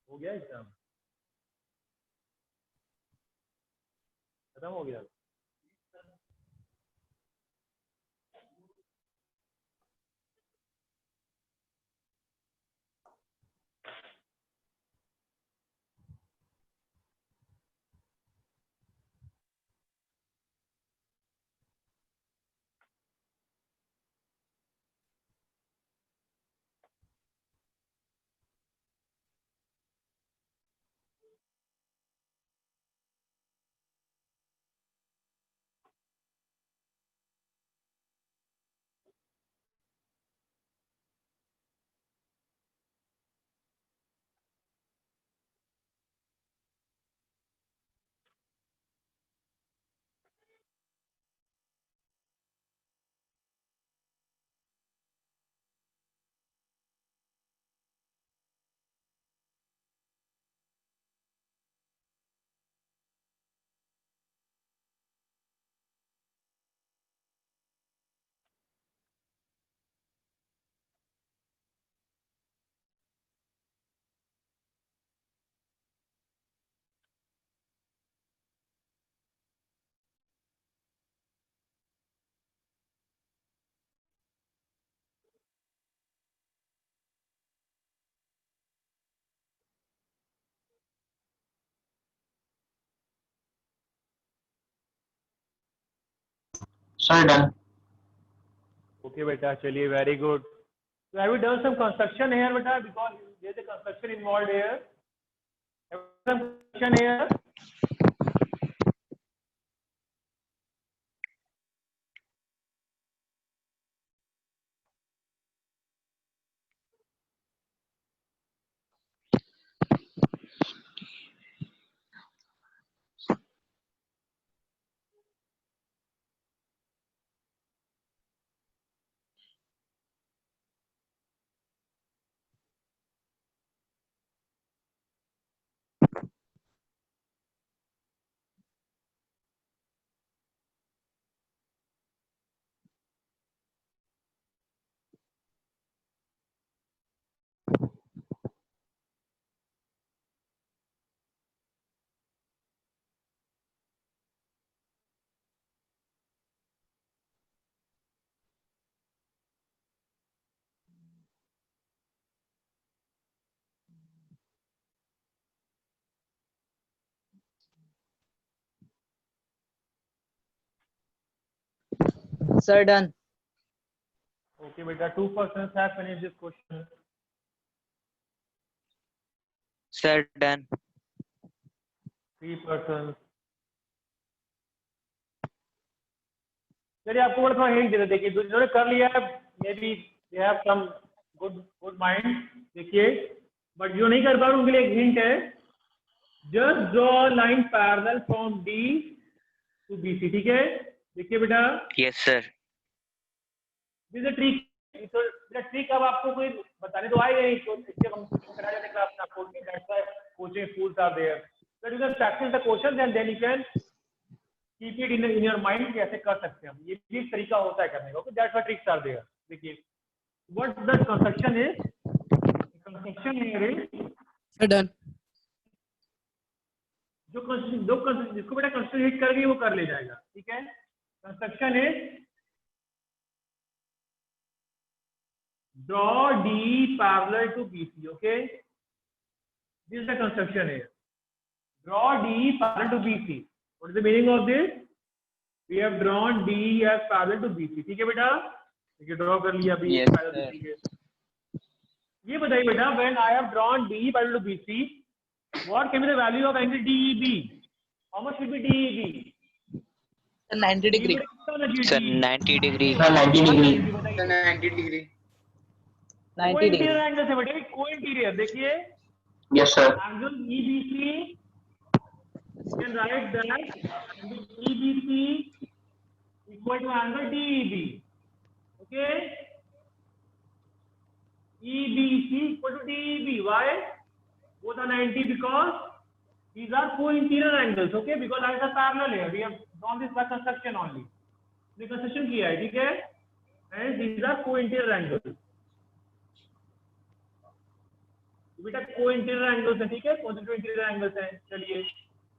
हो गया एग्जाम, खत्म हो गया. Sir, done. Okay बेटा, चलिए, very good. So have you done some construction here बेटा, because there is a construction involved here. Have you done some construction here? Sir, done. Okay बेटा, 2 persons have finished this question. Sir, done. 3 persons. चलिए, आपको बड़ा थोड़ा hint देते, देखिए जिन्होंने कर लिया है, may be they have some good mind. देखिए, बट जो नहीं कर पा रहे उनके लिए एक हिंट है. Just draw line parallel from D to BC. ठीक है, देखिए बेटा, Yes, sir. This is trick. तो ट्रिक अब आपको कोई बताने तो आए नहीं, तो इसके हम करा जाने क्लास में आपको, that's why coaching schools are there, so you can practice the questions and then you can keep it in your mind. कैसे कर सकते हैं हम, ये भी एक तरीका होता है करने का. Okay, that's why tricks are there. देखिए, what the construction is, construction here is, Sir, done. जिसको बेटा कंस्ट्रक्शन हिट कर गई वो कर ले जाएगा. ठीक है, construction is draw D parallel to BC. Okay, this is the construction here. Draw D parallel to BC. What is the meaning of this? We have drawn D as parallel to BC. ठीक है बेटा, देखिए draw कर लिया अभी. Yes, parallel to BC. ये बताइए बेटा, when I have drawn D parallel to BC, what can be the value of angle DEB? How much should be DEB? 90 degree. Sir, 90 degree. Sir, 90 degree. Sir, 90 degree. 90 degree. Co-interior angle से बेटे, co-interior. देखिए, Yes, sir. angle EBC, you can write that angle EBC equal to angle DEB. Okay, EBC equal to DEB. Why? Both are 90 because these are co-interior angles. Okay, because lines are parallel here. We have drawn this by construction only. हमने construction किया है, ठीक है? And these are co-interior angles. बेटा को-इंटीरियर angles है, ठीक है? Positive interior angles हैं. चलिए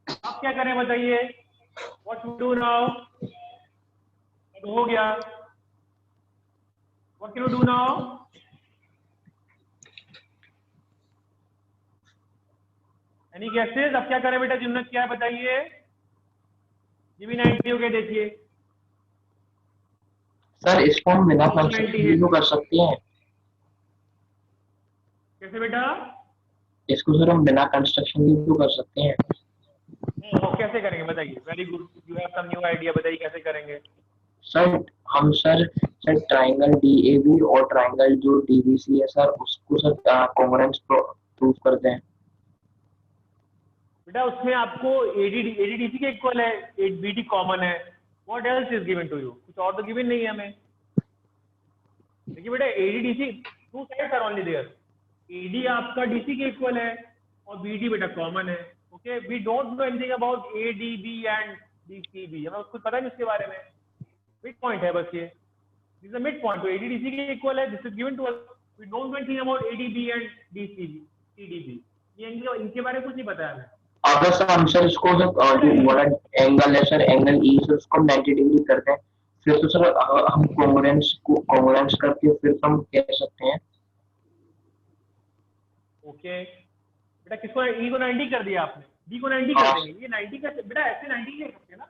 अब क्या करें बताइए? What to do now? अब हो गया. What can you do now? Any guesses? अब क्या करें बेटा? जिन्होंने क्या है बताइए? ये भी 90 हो गया, देखिए. सर इसको हम बिना कंस्ट्रक्शन भी कर सकते हैं. कैसे बेटा? इसको सर हम बिना कंस्ट्रक्शन भी कर सकते हैं. कैसे करेंगे बताइए? Very good, you have some new idea. बताइए कैसे करेंगे? सर हम सर ट्राइंगल DAB और ट्राइंगल जो DBC है सर उसको सर कॉन्ग्रुएंस प्रूव करते हैं. बेटा उसमें आपको ADDC के इक्वल है, BD कॉमन है. What else is given to you? कुछ और तो गिवन नहीं है हमें. देखिए बेटा ADDC two sides are only there. AD आपका DC के इक्वल है और BD बेटा कॉमन है. Okay, we don't know anything about ADB and DCB. हमें कुछ पता नहीं इसके बारे में. मिड पॉइंट है बस ये. This is a mid point. तो ADDC के इक्वल है. This is given to us. We don't know anything about ADB and DCB, CDB. ये इनके बारे में कुछ नहीं पता है हमें. अगर सर हम सर इसको जो बड़ा एंगल है सर एंगल E से उसको 90 डिग्री करते हैं फिर तो सर हम कॉन्ग्रुएंस करके फिर हम कह सकते हैं. ओके बेटा, किसको E को 90 कर दिया आपने? D को 90 कर देंगे. ये 90 का बेटा ऐसे 90 ले सकते हैं ना.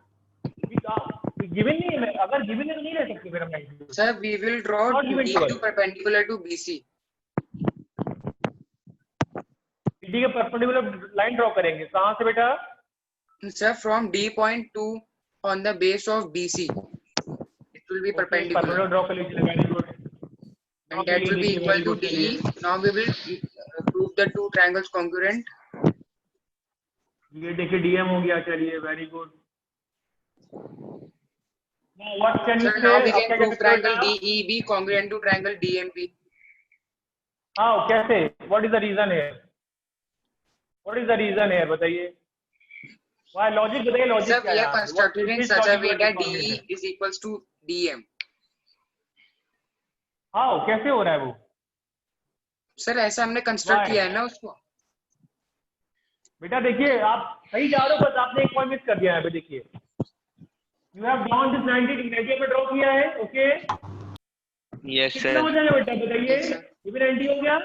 गिवन नहीं है. अगर गिवन है तो नहीं ले सकते फिर हम 90. Sir, we will draw Not given to us. D2 perpendicular to BC. BD के परपेंडिकुलर लाइन ड्रॉ करेंगे. कहां से बेटा? Sir, from D point to on the base of BC. It will be perpendicular. Perpendicular draw कर लीजिए. Very good. And that will be equal to DE. Now we will prove the two triangles congruent. ये देखिए DM हो गया. चलिए very good. Now what can you Sir, say? now we आप can क्या prove कहते triangle हो? DEB congruent to triangle DMP. हाँ, कैसे? What is the reason here? What is the reason here? बताइए. Why logic बताइए. Sir, Logic क्या we है? have constructed in such a way that DE is equals to DM. हाँ, कैसे हो रहा है वो? Sir, ऐसा हमने कंस्ट्रक्ट किया है ना उसको. बेटा देखिए आप सही जा रहे हो, बस आपने एक पॉइंट मिस कर दिया है. देखिए you have drawn this 90 degree पे ड्रॉ किया है. ओके, Yes, कितना हो sir. जाएगा बेटा बताइए? ये भी 90 हो गया.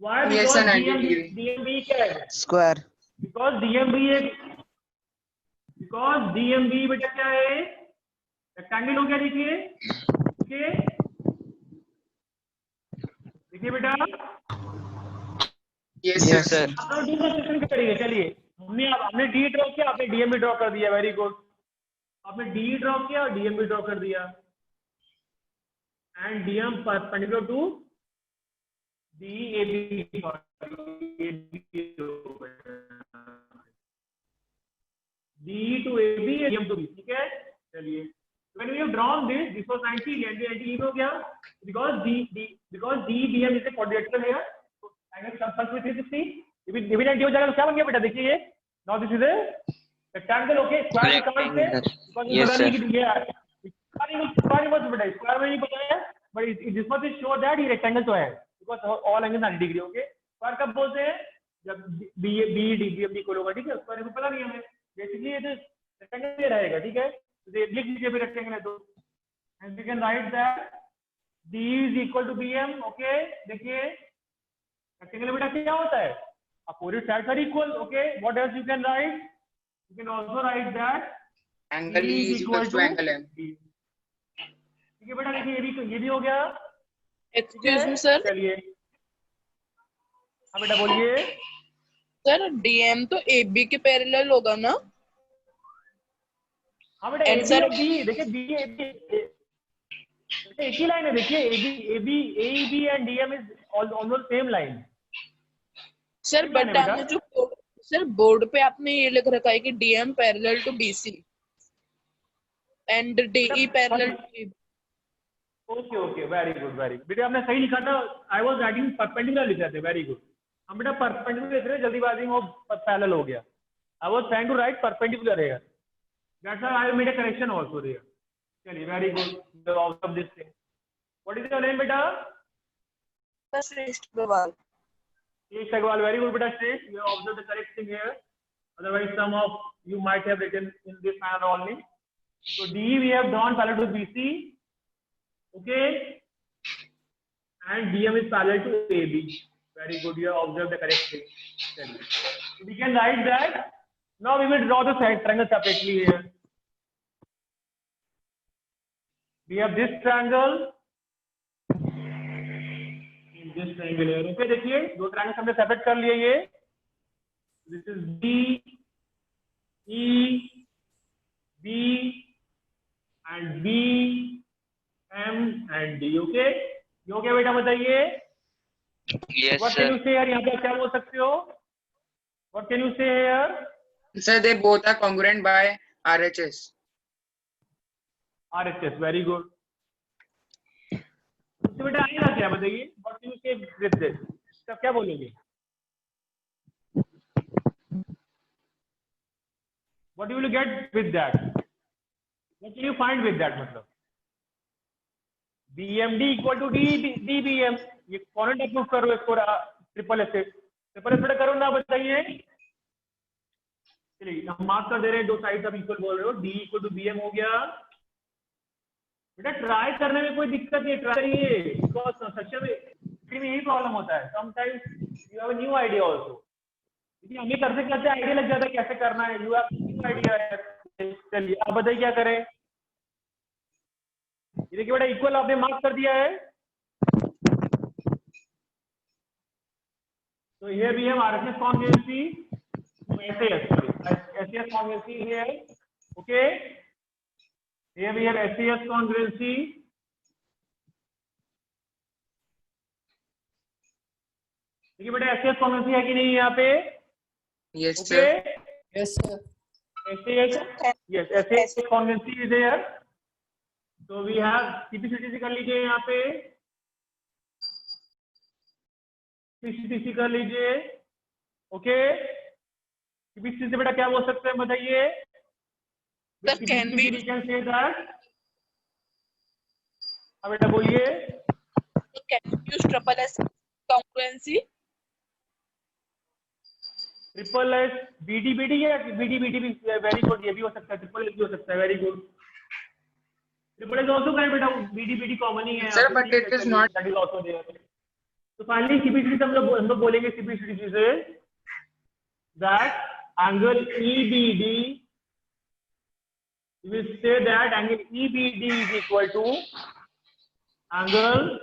Why? Yes, sir, because 90 degree. DMB क्या है? Square. बिकॉज़ DMB बेटा क्या है? रेक्टेंगल हो गया. देखिए ओके, देखिए बेटा Yes, Yes, sir. sir. आप डी का क्वेश्चन करेंगे. चलिए हमने डी ड्रॉ किया, आपने डीएम भी ड्रॉ कर दिया. Very good. आपने डी ड्रॉ किया और डीएम भी ड्रॉ कर दिया. And DM perpendicular to DAB. DE to AB, DM to B. ठीक है. चलिए when we have drawn this was 90 हो गया because DBM is a quadrilateral here. So angle comes first with 360. If it 90 हो जाएगा तो क्या बन गया बेटा? देखिए ये now this is a rectangle. Okay, square कहाँ से? Yes, sir. Square मत बेटा, square में नहीं पता है, but this much is sure that ये rectangle तो है because all angles 90 degree. Okay, square कब बोलते हैं? जब BD इक्वल होगा. ठीक है, square में पता नहीं हमें. बेसिकली ये रेक्टेंगल ये रहेगा. ठीक है, लिख लीजिए भी रेक्टेंगल है तो. And we can write that D is equal to BM. Okay, देखिए रेक्टेंगल बेटा क्या होता है? Opposite sides are equal. Okay, what else you can write? You can also write that Angle E is equals to angle M. ठीक है बेटा. देखिए ये भी हो गया. Excuse me, sir. चलिए हाँ बेटा बोलिए. सर DM तो AB के पैरेलल होगा ना? हाँ बेटा And AB sir- और B. देखिए B AB एक ही लाइन है. देखिए AEB and DM is almost same line. Sir ठीक है ना बट आपने बेटा? जो सर बोर्ड पे आपने ये लिख रखा है कि DM parallel to BC and DE parallel to AB. Okay okay, very good very good. बेटा आपने सही लिखा था, आई वाज राइटिंग परपेंडिकुलर लिखा था, वेरी गुड। हम बेटा परपेंडिकुलर लिख रहे, जल्दीबाजी में वो पैरेलल हो गया। I was trying to write perpendicular here, that's why I made a correction also here. चलिए, very good, you observe this thing. What is your name बेटा? Shreshth Agarwal. Shresh Agarwal, very good बेटा Shresh, you have observed the correct thing here, otherwise some of you might have written in this manner only. So D we have drawn parallel to BC, okay, and DM is parallel to AB. Very good, you have observed the correct thing. So we can write that. Now we will draw the triangle separately here. We have this triangle, this triangle here. Okay, देखिए दो triangle हमने separate कर लिए ये। This is D, E, B and B, M and D. Okay, ये हो गया बेटा, बताइए। Yes, What can you say here? यहाँ पे क्या बोल सकते हो? What can you say here? Sir, they both are congruent by RHS. RHS, very good. तो बेटा आएगा क्या, बताइए? What can you say with this? इसका क्या बोलेंगे? What you will get with that? What can you find with that? मतलब BMD equal to DBM, ये कॉन्स्टेंट अप्रूव करो इसको, ट्रिपल एस बेटा करो ना, बताइए। चलिए हम मार्क कर दे रहे हैं, दो साइड आप इक्वल बोल रहे हो, D इक्वल टू BM हो गया। बेटा ट्राई करने में कोई दिक्कत नहीं, ट्राई करिए, बिकॉज़ सच में यही प्रॉब्लम होता है, sometimes you have a new idea also. यदि हमें करते करते आइडिया लग जाता है कैसे करना है, यू हैव न्यू आइडिया है। चलिए अब बताइए क्या करें। ये देखिए बेटा इक्वल आपने मार्क कर दिया है, तो here we have RHS congruency, SAS congruency here, okay, here we have SAS congruency, देखिए बेटा SAS congruency है कि नहीं यहाँ पे? Yes, okay, sir. Yes, sir. SAS, yes, SAS congruency is there. So we have CPCTC कर लीजिए यहाँ पे, CPCTC कर लीजिए, ओके। CPCTC से बेटा क्या बोल सकते हैं, बताइए? Sir, can we we can say that, अब बेटा बोलिए। use triple S congruency? Triple S BD या BD भी वेरी गुड, ये भी हो सकता है, ट्रिपल एस भी हो सकता है, very good. Triple S also करें बेटा, BD कॉमन ही है, Sir, but it is not. That is also there. तो फाइनली CPCTC हम लोग बोलेंगे CPCTC से that angle EBD, we will say that angle EBD is equal to angle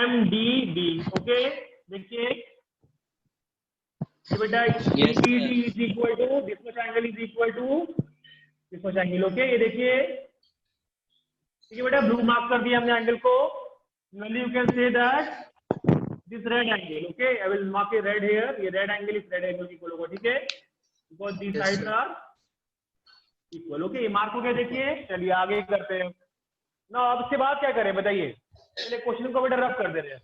MDD, okay। देखिए बेटा Yes, EBD is equal to this much angle is equal to this much angle, okay। ये देखिए ठीक है बेटा, blue mark कर दिया हमने एंगल को। Normally you can say that this red angle, okay, I will mark a red here, ये red angle इस red angle equal होगा, ठीक है, because these Yes, sides sir. are equal, okay, ये मार्क हो गया। देखिए चलिए आगे करते हैं ना, अब इसके बाद क्या करें बताइए? पहले क्वेश्चन को बेटा रफ कर दे रहे हैं।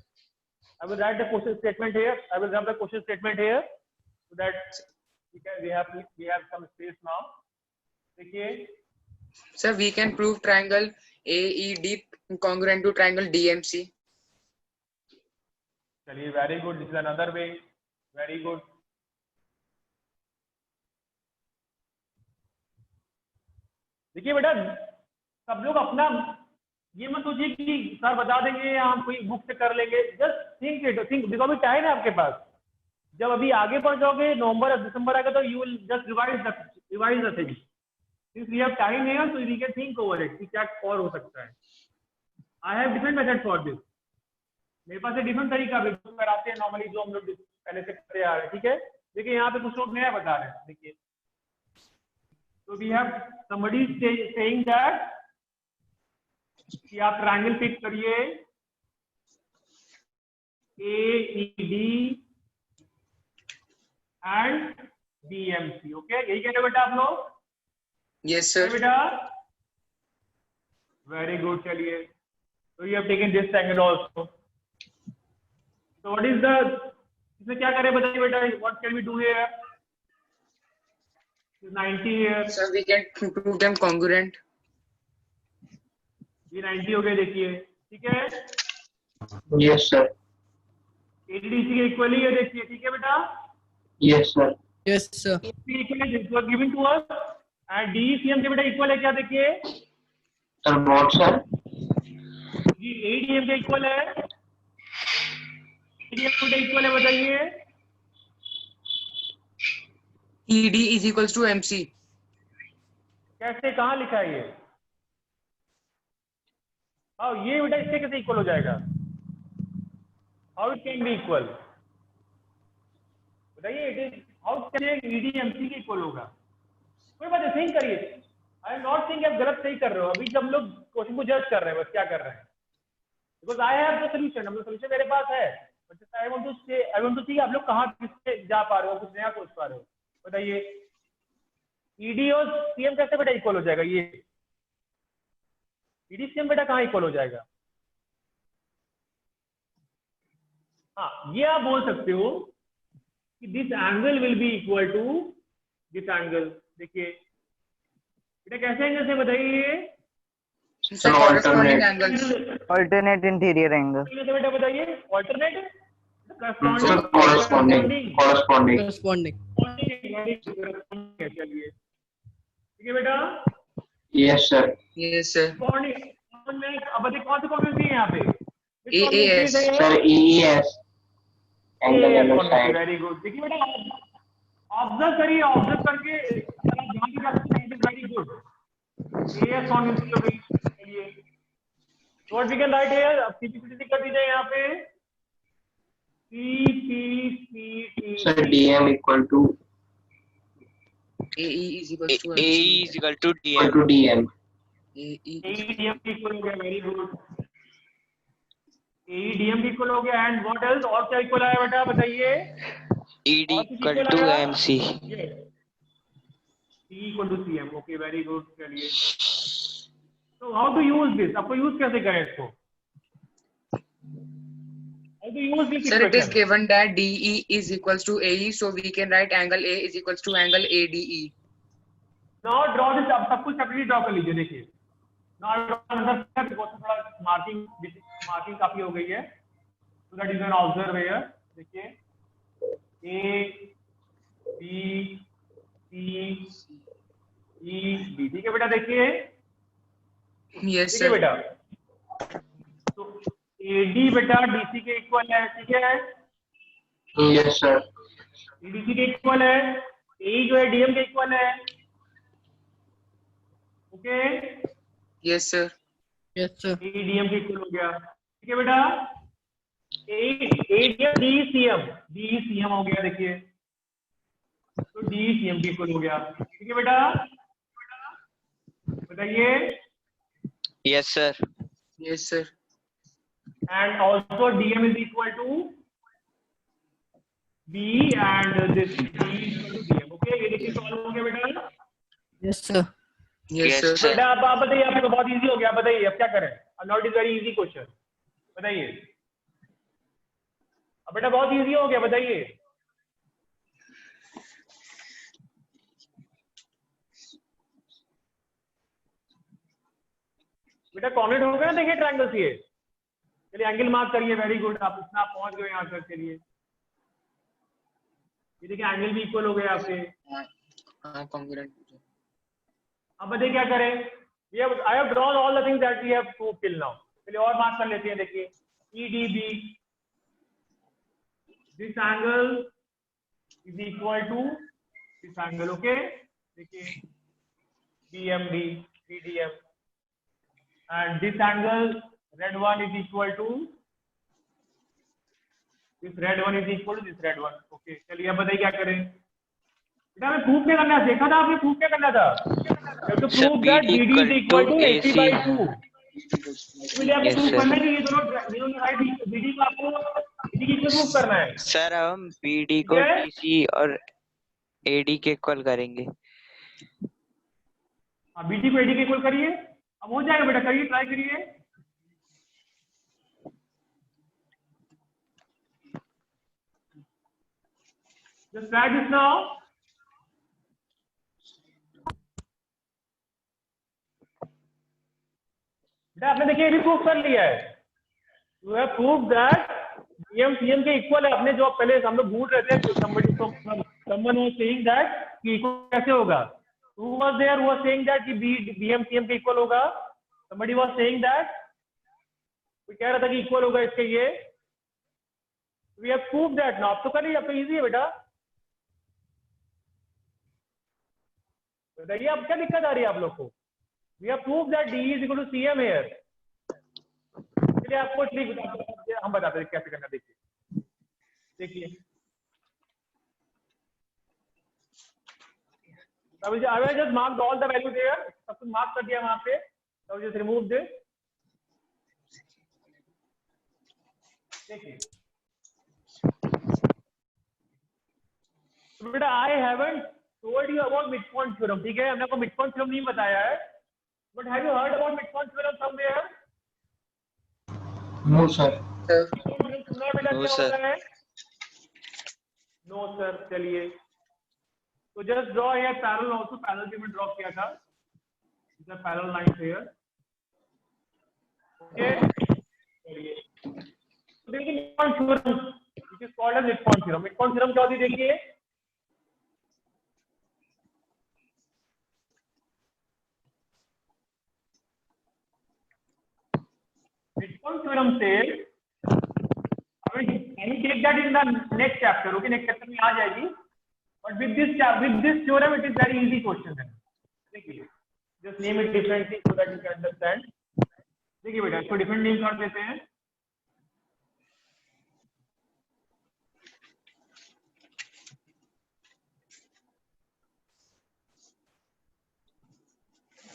I will write the question statement here, I will write the question statement here so that we have some space now। देखिए Sir, we can prove triangle AED congruent to triangle DMC. चलिए very good, this is another way, very good. देखिए बेटा सब लोग अपना ये मत सोचिए कि सर बता देंगे या हम कोई बुक से कर लेंगे, just think it, think, because अभी टाइम है आपके पास। जब अभी आगे बढ़ जाओगे, नवंबर या दिसंबर आएगा, तो you will just revise the thing. Since we have time है तो we can think over it कि क्या और हो सकता है। I have different method for this, मेरे पास एक डिफरेंट तरीका भी कराते हैं नॉर्मली, जो हम लोग पहले से करते आ रहे हैं, ठीक है। देखिए यहाँ पे कुछ लोग नया बता रहे हैं, देखिए तो we have somebody saying that कि आप ट्रायंगल पिक करिए AED एंड BMC, ओके, यही कह रहे हो बेटा आप लोग? Yes, sir. बेटा वेरी गुड, चलिए. So you have taken this angle also. So what is the, इसमें क्या करें बताइए बेटा, what can we do here? 90 here. Sir, we can prove them congruent. ये 90 हो गए देखिए, ठीक है. Yes, sir. ADC के इक्वली है देखिए, ठीक है बेटा. Yes, sir. Yes, sir. This was given to us and DECM के बेटा इक्वल है क्या देखिए. Sir, what, sir? जी ADM के इक्वल है. ADM के इक्वल है बताइए. ED is equals to MC. कैसे, कहाँ लिखा है ये? हाँ ये बेटा इससे कैसे इक्वल हो जाएगा? How it can be equal? बताइए, it is how can ED MC के इक्वल होगा? कोई बात नहीं, थिंक करिए. आई एम नॉट थिंक आप गलत सही कर रहे हो. अभी जब लोग क्वेश्चन को जज कर रहे हैं, बस क्या कर रहे हैं. Because I have the solution, हम सोल्यूशन मेरे पास है. बट आई वांट टू सी आप लोग कहाँ किससे जा पा रहे हो, कुछ नया सोच पा रहे हो. बताइए ईडी और सीएम कैसे बेटा इक्वल हो जाएगा? ये ईडी सीएम बेटा कहाँ इक्वल हो जाएगा? हाँ ये आप बोल सकते हो कि this angle will be equal to this angle. देखिए बेटा कैसे एंगल से बताइए. Sir, corresponding angles. Alternate interior angle. कैसे बेटा बताइए. Alternate Sir, corresponding. Corresponding. चलिए ठीक है बेटा. Yes, sir. Yes, sir. अब देखिए कौन सी कॉन्वेंस है यहाँ पे. AAS. Sir, EES. Angle on the side. Very good. देखिए बेटा ऑब्जर्व करिए, ऑब्जर्व करके ध्यान से कर सकते हैं. Very good. AS कॉन्वेंस हो गई. चलिए what we can write here. अब सीपीसीटी कर दीजिए यहाँ पे. CPCT. Sir, DM equal to AE is equals to AE MC. is equal to equal DM. to DM. AE. AEDM equal हो गया. Very good. AEDM इक्वल हो गया. And what else, और क्या इक्वल आया बेटा बताइए. ED equal to MC. C equal to CM. Okay very good. चलिए तो हाउ टू यूज दिस, आपको यूज कैसे करें इसको. How to use this Sir, it is equation? given that DE is equals to AE, so we can write angle A is equals to angle ADE. Now draw this. अब सब कुछ separately draw कर लीजिए. देखिए now अंदर थोड़ा marking काफी हो गई है. So that you can observe here. देखिए A B C E D. ठीक है बेटा. देखिए Yes, ठीक है sir. बेटा. तो AD बेटा DC के इक्वल है. ठीक है. Yes, sir. EDC के इक्वल है. AE जो है DM के इक्वल है. Okay. Yes, sir. Yes, sir. ADM के इक्वल हो गया. ठीक है बेटा. ADM DECM हो गया. देखिए तो DECM के इक्वल हो गया. ठीक है बेटा. बताइए. Yes, sir. Yes, sir. And also DM is equal to B and this B is equal to DM. Okay, ये देखिए सॉल्व हो गया बेटा. Yes, sir. Yes, Yes, sir. sir. बेटा आप बताइए, आपको बहुत इजी हो गया. बताइए अब क्या करें. Now it is very easy question. बताइए अब बेटा बहुत इजी हो गया. बताइए बेटा कॉर्नर हो गया. देखिए ट्रायंगल्स ये. चलिए एंगल मार्क करिए. Very good. आप इतना पहुंच गए यहाँ तक. चलिए ये देखिए एंगल भी इक्वल हो गए आपके. हाँ, congruent. अब बताइए क्या करें. I have drawn all the things that we have proved till now. चलिए और मार्क कर लेते हैं. देखिए EDB, this angle is equal to this angle. Okay. देखिए BMD, BDM, and this angle red one is equal to this red one is equal to this red one. Okay. चलिए अब बताइए क्या करें. बेटा हमें प्रूफ क्या करना है. देखा था आपने प्रूफ क्या करना था. तो Sir, proof that BD BD is equal to AC. 80/2. इसलिए आपको Yes, प्रूफ sir. करना है कि ये दोनों राइट BD को आपको BD की प्रूफ करना है. Sir, हम BD को ठीक है? DC और AD के इक्वल करेंगे. BD को AD के इक्वल करिए. अब हो जाएगा बेटा, करिए, ट्राई करिए। Just try this now. बेटा आपने देखिए ये प्रूव कर लिया है। You have proved that DM CM के इक्वल है। अपने जो पहले हम लोग ढूंढ रहे थे, someone was saying that कि इक्वल कैसे होगा। Who was there who was saying that कि DM CM के इक्वल होगा? Somebody was saying that, कोई कह रहा था कि इक्वल होगा इसके ये। We have proved that now। अब तो कर लिया, अब तो इजी है बेटा। बताइए अब क्या दिक्कत आ रही है आप लोग को? We have proved that DE is equal to CM here। चलिए आपको ट्रिक हम बताते हैं कैसे करना। देखिए I will just mark all the value there। सब कुछ मार्क कर दिया वहां पे। So just remove this। देखिए तो बेटा I haven't told you about midpoint theorem, ठीक है? हमने आपको midpoint theorem नहीं बताया है। But have you heard about midpoint theorem somewhere? No sir। सुना बेटा No, क्या sir। होता है? No sir। चलिए तो just draw here parallel also। parallel भी मैं ड्रॉ किया था। These are parallel lines here। Okay। चलिए तो देखिए midpoint theorem, which is called as midpoint theorem। midpoint theorem क्या होती है देखिए। midpoint theorem says, I will take that in the next chapter। okay, next chapter में आ जाएगी। but with this theorem it is very easy question है। देखिए just name it differently so that you can understand। देखिए बेटा इसको different names कर देते हैं।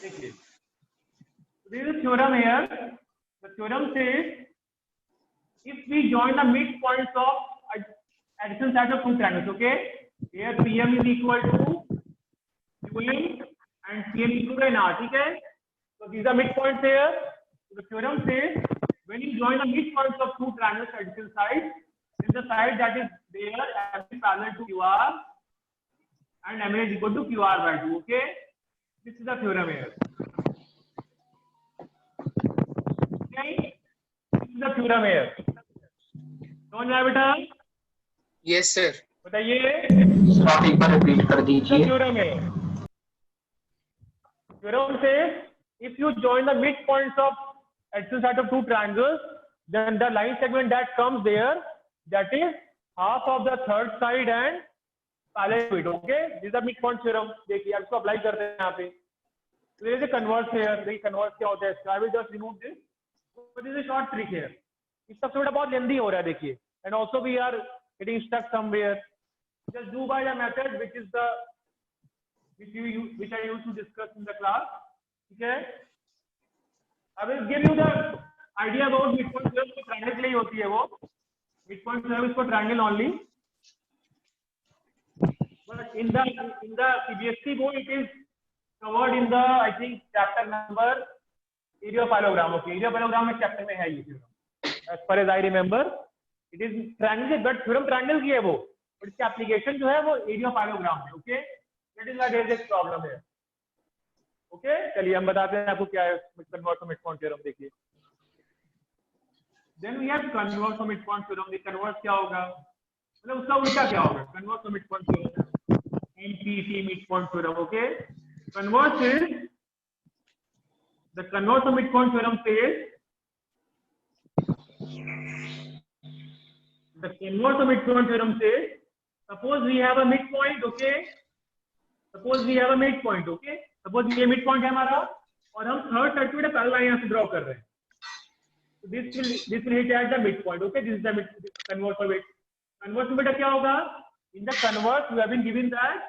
देखिए this is a theorem here। the theorem says if we join the midpoints of adjacent sides of two triangles, okay, here PM is equal to QM and CM equal to NR, ठीक है? So these are midpoints here। so the theorem says when you join the midpoints of two triangles adjacent sides, then the side that is there is parallel to QR and MN is equal to QR by 2, okay? This is the theorem here। okay, this is the theorem here। समझ में आया बेटा? Yes sir। बताइए sir आप एक बार repeat कर दीजिए। theorem है। theorem says if you join the midpoints of adjacent sides of two triangles, then the line segment that comes there, that is half of the third side and parallel to it, okay? This is the midpoint theorem। देखिए आप इसको apply करते हैं यहाँ पे। there is a converse here। देखिए converse क्या होता है इसका? I will just remove this। but this is a short trick here। इस सबसे बड़ा बहुत लेंदी हो रहा है देखिए। and also we are getting stuck somewhere। just do by the method which is the which I used to discuss in the class, okay? I will give you the idea about midpoint theorem। तो triangle के लिए होती है वो midpoint theorem is for triangle only। but in the CBSE board it is covered in the I think chapter number area of parallelogram। okay, area of parallelogram में chapter में है ये theorem। as far as I remember it is triangle, but theorem triangle की है वो, but इसकी application जो है वो area of parallelogram है। okay, that is why there is a problem here। okay, चलिए हम बताते हैं आपको क्या है converse of midpoint theorem। देखिए then we have converse of midpoint theorem। the converse क्या होगा, मतलब उसका उल्टा क्या होगा? converse of midpoint theorem MPT midpoint theorem। okay, converse is the converse of midpoint theorem says the converse of midpoint theorem says suppose we have a midpoint, okay, suppose we have a midpoint, okay, suppose ये midpoint है हमारा और हम third side पे parallel line यहाँ से draw कर रहे हैं। so this will hit at the midpoint, okay, this is the converse of it। converse में बेटा क्या होगा? in the converse we have been given that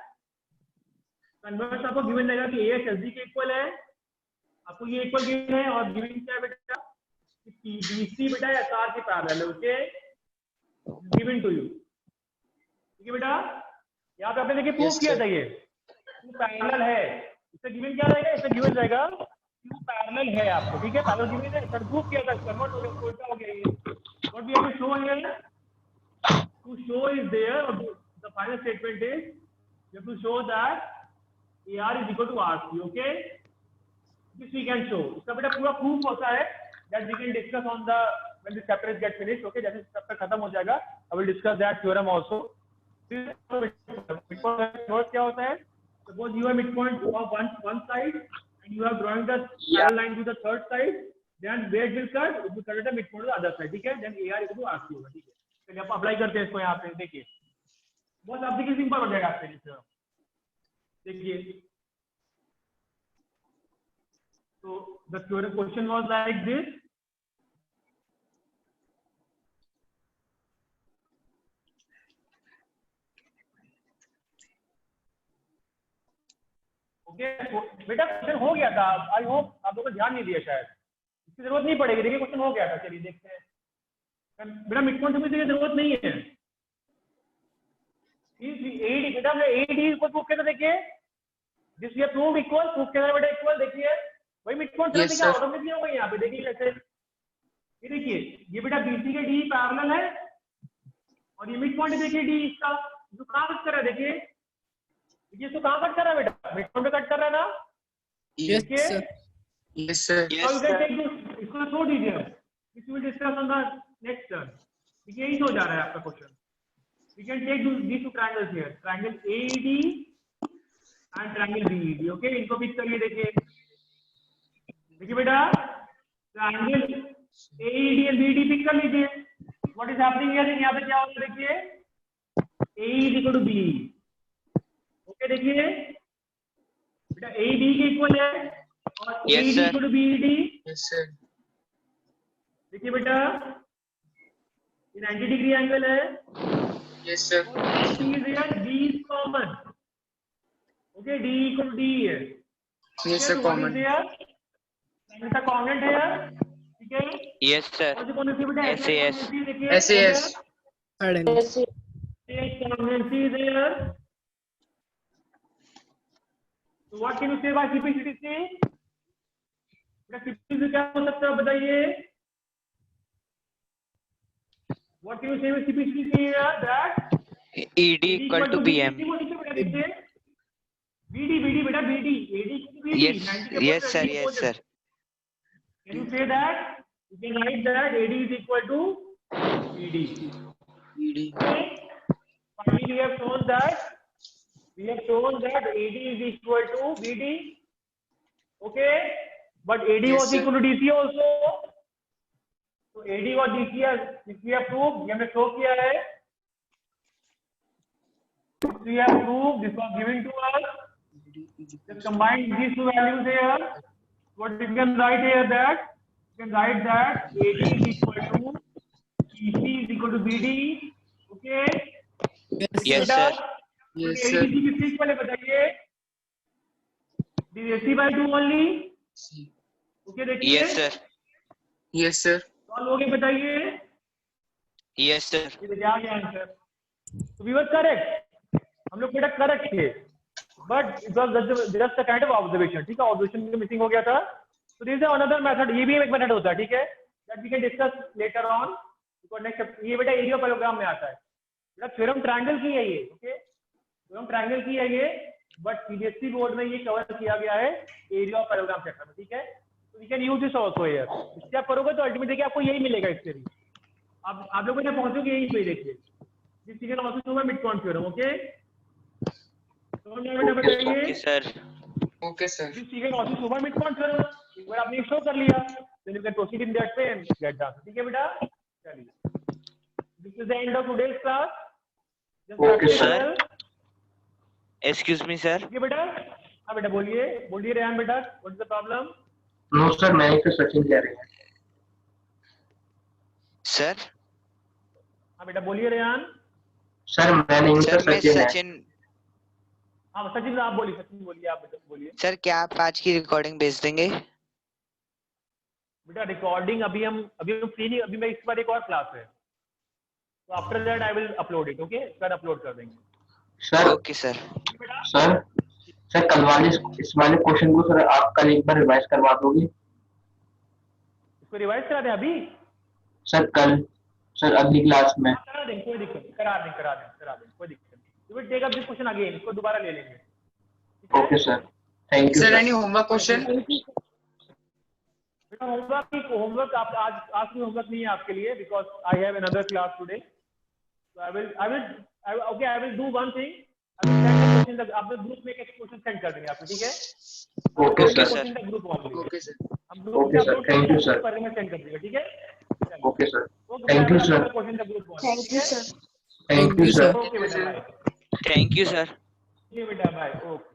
converse आपको given रहेगा कि AS SD के इक्वल है, आपको ये इक्वल गिवन है और गिवन क्या है बेटा कि BC बेटा SR के पैरेलल है। ओके, गिवन टू यू, ठीक है बेटा? यहाँ पे आपने देखिए प्रूफ किया था ये पैरेलल है। इससे गिवन क्या रहेगा? इससे गिवन रहेगा Q पैरेलल है आपको, ठीक है। पैरेलल गिवन है, सर प्रूफ किया था, कन्वर्ट हो गया, उल्टा हो गया ये। What we have to show here, to show is there, the final statement is you have to show that AR is equal to RC, okay? This we can show. इसका बेटा पूरा प्रूफ होता है that we can discuss on the when this chapter is get finished, okay? जैसे chapter खत्म हो जाएगा, I will discuss that theorem also. Midpoint क्या होता है? Suppose you have midpoint of one side and you have drawing the parallel line to the third side, then where it will cut? It will cut at the midpoint of the other side, ठीक है? Then AR equal to RC होगा, ठीक है? चलिए आप apply करते हैं इसको यहाँ पे, देखिए बहुत आप देखिए सिंपल हो जाएगा आपके लिए। देखिए, so the theorem question was like this. Okay बेटा क्वेश्चन हो गया था, आई होप आप लोगों को ध्यान नहीं दिया, शायद इसकी जरूरत नहीं पड़ेगी। देखिए क्वेश्चन हो गया था, चलिए देखते हैं। बेटा मिडपॉइंट समझने की जरूरत नहीं है। AD बेटा हमने AD को प्रूफ किया था, देखिए this we have proved equal, proof किया था बेटा इक्वल, देखिए वही मिडपॉइंट Yes, समझने sir. का ऑटोमेटिकली होगा यहाँ पे, देखिए कैसे। ये देखिए ये बेटा BC के D पैरेलल है और ये मिडपॉइंट देखिए D इसका जो कहाँ कट कर रहा है, देखिए ये तो कहाँ कट कर रहा है बेटा, मिडपॉइंट पे कट कर रहा है ना। Yes, देखिए sir. Yes, sir. Now you can take this, इसको छोड़ दीजिए, this we will discuss on the next turn। देखिए यही हो जा रहा है आपका question. We can take these two triangles here, triangle AED and triangle BED, okay? इनको पिक करिए, देखिए देखिए बेटा triangle AED and BED pick कर लीजिए। What is happening here? यहाँ पे क्या होगा, देखिए AE is equal to BE, okay? देखिए बेटा AED के इक्वल है और Yes, AED sir. equal to BED। Yes, sir. देखिए बेटा ये 90 डिग्री एंगल है, Yes, sir. D is here, D is common, okay? D equal to D है, Yes, sir. Common. इसका कॉन्वेंट है यार, ठीक है? Yes, sir. और जो कौन सी बेटा SAS. देखिए SAS. Pardon. Congruency is here. तो what can you say by CPCTC? बेटा CPCTC क्या हो सकता है बताइए? What can you say by CPCTC here that ED equal to BM. BD बेटा BD AD BD Yes, yes, sir. Yes, sir. Can you say that? You can write that AD is equal to BD. BD. Okay? Finally, we have shown that AD is equal to BD. Okay? But AD Yes, was sir. equal to DC also. So AD was DC as we have proved. ये हमने show किया है. We have proved. This was given to us. Just combine these two values here. What we can write here that we can write that AD is equal to EC is equal to BD. Okay. Yes, बेटा, sir. Yes, AD sir. किसकी वाले बताइए? This AC by 2 only. Okay देखिए। Yes, sir. Yes, sir. Solve हो गया बताइए। Yes, sir. ये देखिए आ गया आंसर। तो we were correct। हम लोग बेटा करेक्ट थे। But it was just a kind of observation, ठीक है? ऑब्जर्वेशन में मिसिंग हो गया था। So this is another method, ये भी एक मेथड होता है, ठीक है? That we can discuss later on। Because next ये बेटा एरिया पैराग्राम में आता है। बेटा थ्योरम ट्रायंगल की है ये, ओके? थ्योरम ट्रायंगल की है ये, बट सीबीएसई बोर्ड में ये कवर किया गया है एरिया ऑफ पैराग्राम चैप्टर में, ठीक है? तो we can use this also here. इससे आप करोगे तो अल्टीमेटली देखिए आपको यही मिलेगा इससे भी। आप लोगों ने पहुंचोगे यहीं पे, देखिए this you can also show mid point theorem, okay? तो मैंने बताइए Okay, sir. Okay, sir. This you can also show mid point theorem. एक बार आपने शो कर लिया, then you can proceed in that way and get the answer, ठीक है बेटा? चलिए, this is the end of today's class. Okay, sir. Excuse me, sir. ठीक है बेटा? हाँ बेटा बोलिए रेहान बेटा, what is the problem? No sir, मैंने तो सचिन कह रहे हैं। Sir. हाँ बेटा बोलिए रेहान। सर मैं नहीं Sir, सर, मैं सचिन है। सचिन. हाँ सचिन आप बोलिए, सचिन बोलिए, आप बेटा बोलिए। सर, क्या आप आज की रिकॉर्डिंग भेज देंगे? बेटा रिकॉर्डिंग अभी हम फ्री नहीं, अभी मैं इसके बाद एक और क्लास है, तो after that I will upload it, okay? Sir upload कर देंगे। Sir Okay, sir. बेटा सर सर कल वाले इस वाले क्वेश्चन को सर आप कल एक बार रिवाइज करवा दोगे? इसको रिवाइज करा दें अभी? सर कल, सर अगली क्लास में। हाँ, करा दें, कोई दिक्कत नहीं, करा दें, कोई दिक्कत नहीं। You will take up this question again, इसको दोबारा ले लेंगे। ठीक है? Okay sir, thank you Sir, sir. any homework question? बेटा होमवर्क आप आज भी होमवर्क नहीं है आपके लिए, because I have another class today. So I will do one thing. I will send the question, आप ग्रुप में एक क्वेश्चन सेंड कर देंगे आपको, ठीक है? Okay sir. Group Okay, sir. हम group okay sir, thank you sir. पर में सेंड कर देंगे, ठीक है? Okay sir, thank you sir. Question the group Thank you, sir. Thank you sir. Okay बेटा, बाय। Thank you sir. ठीक है बेटा, बाय। ओके।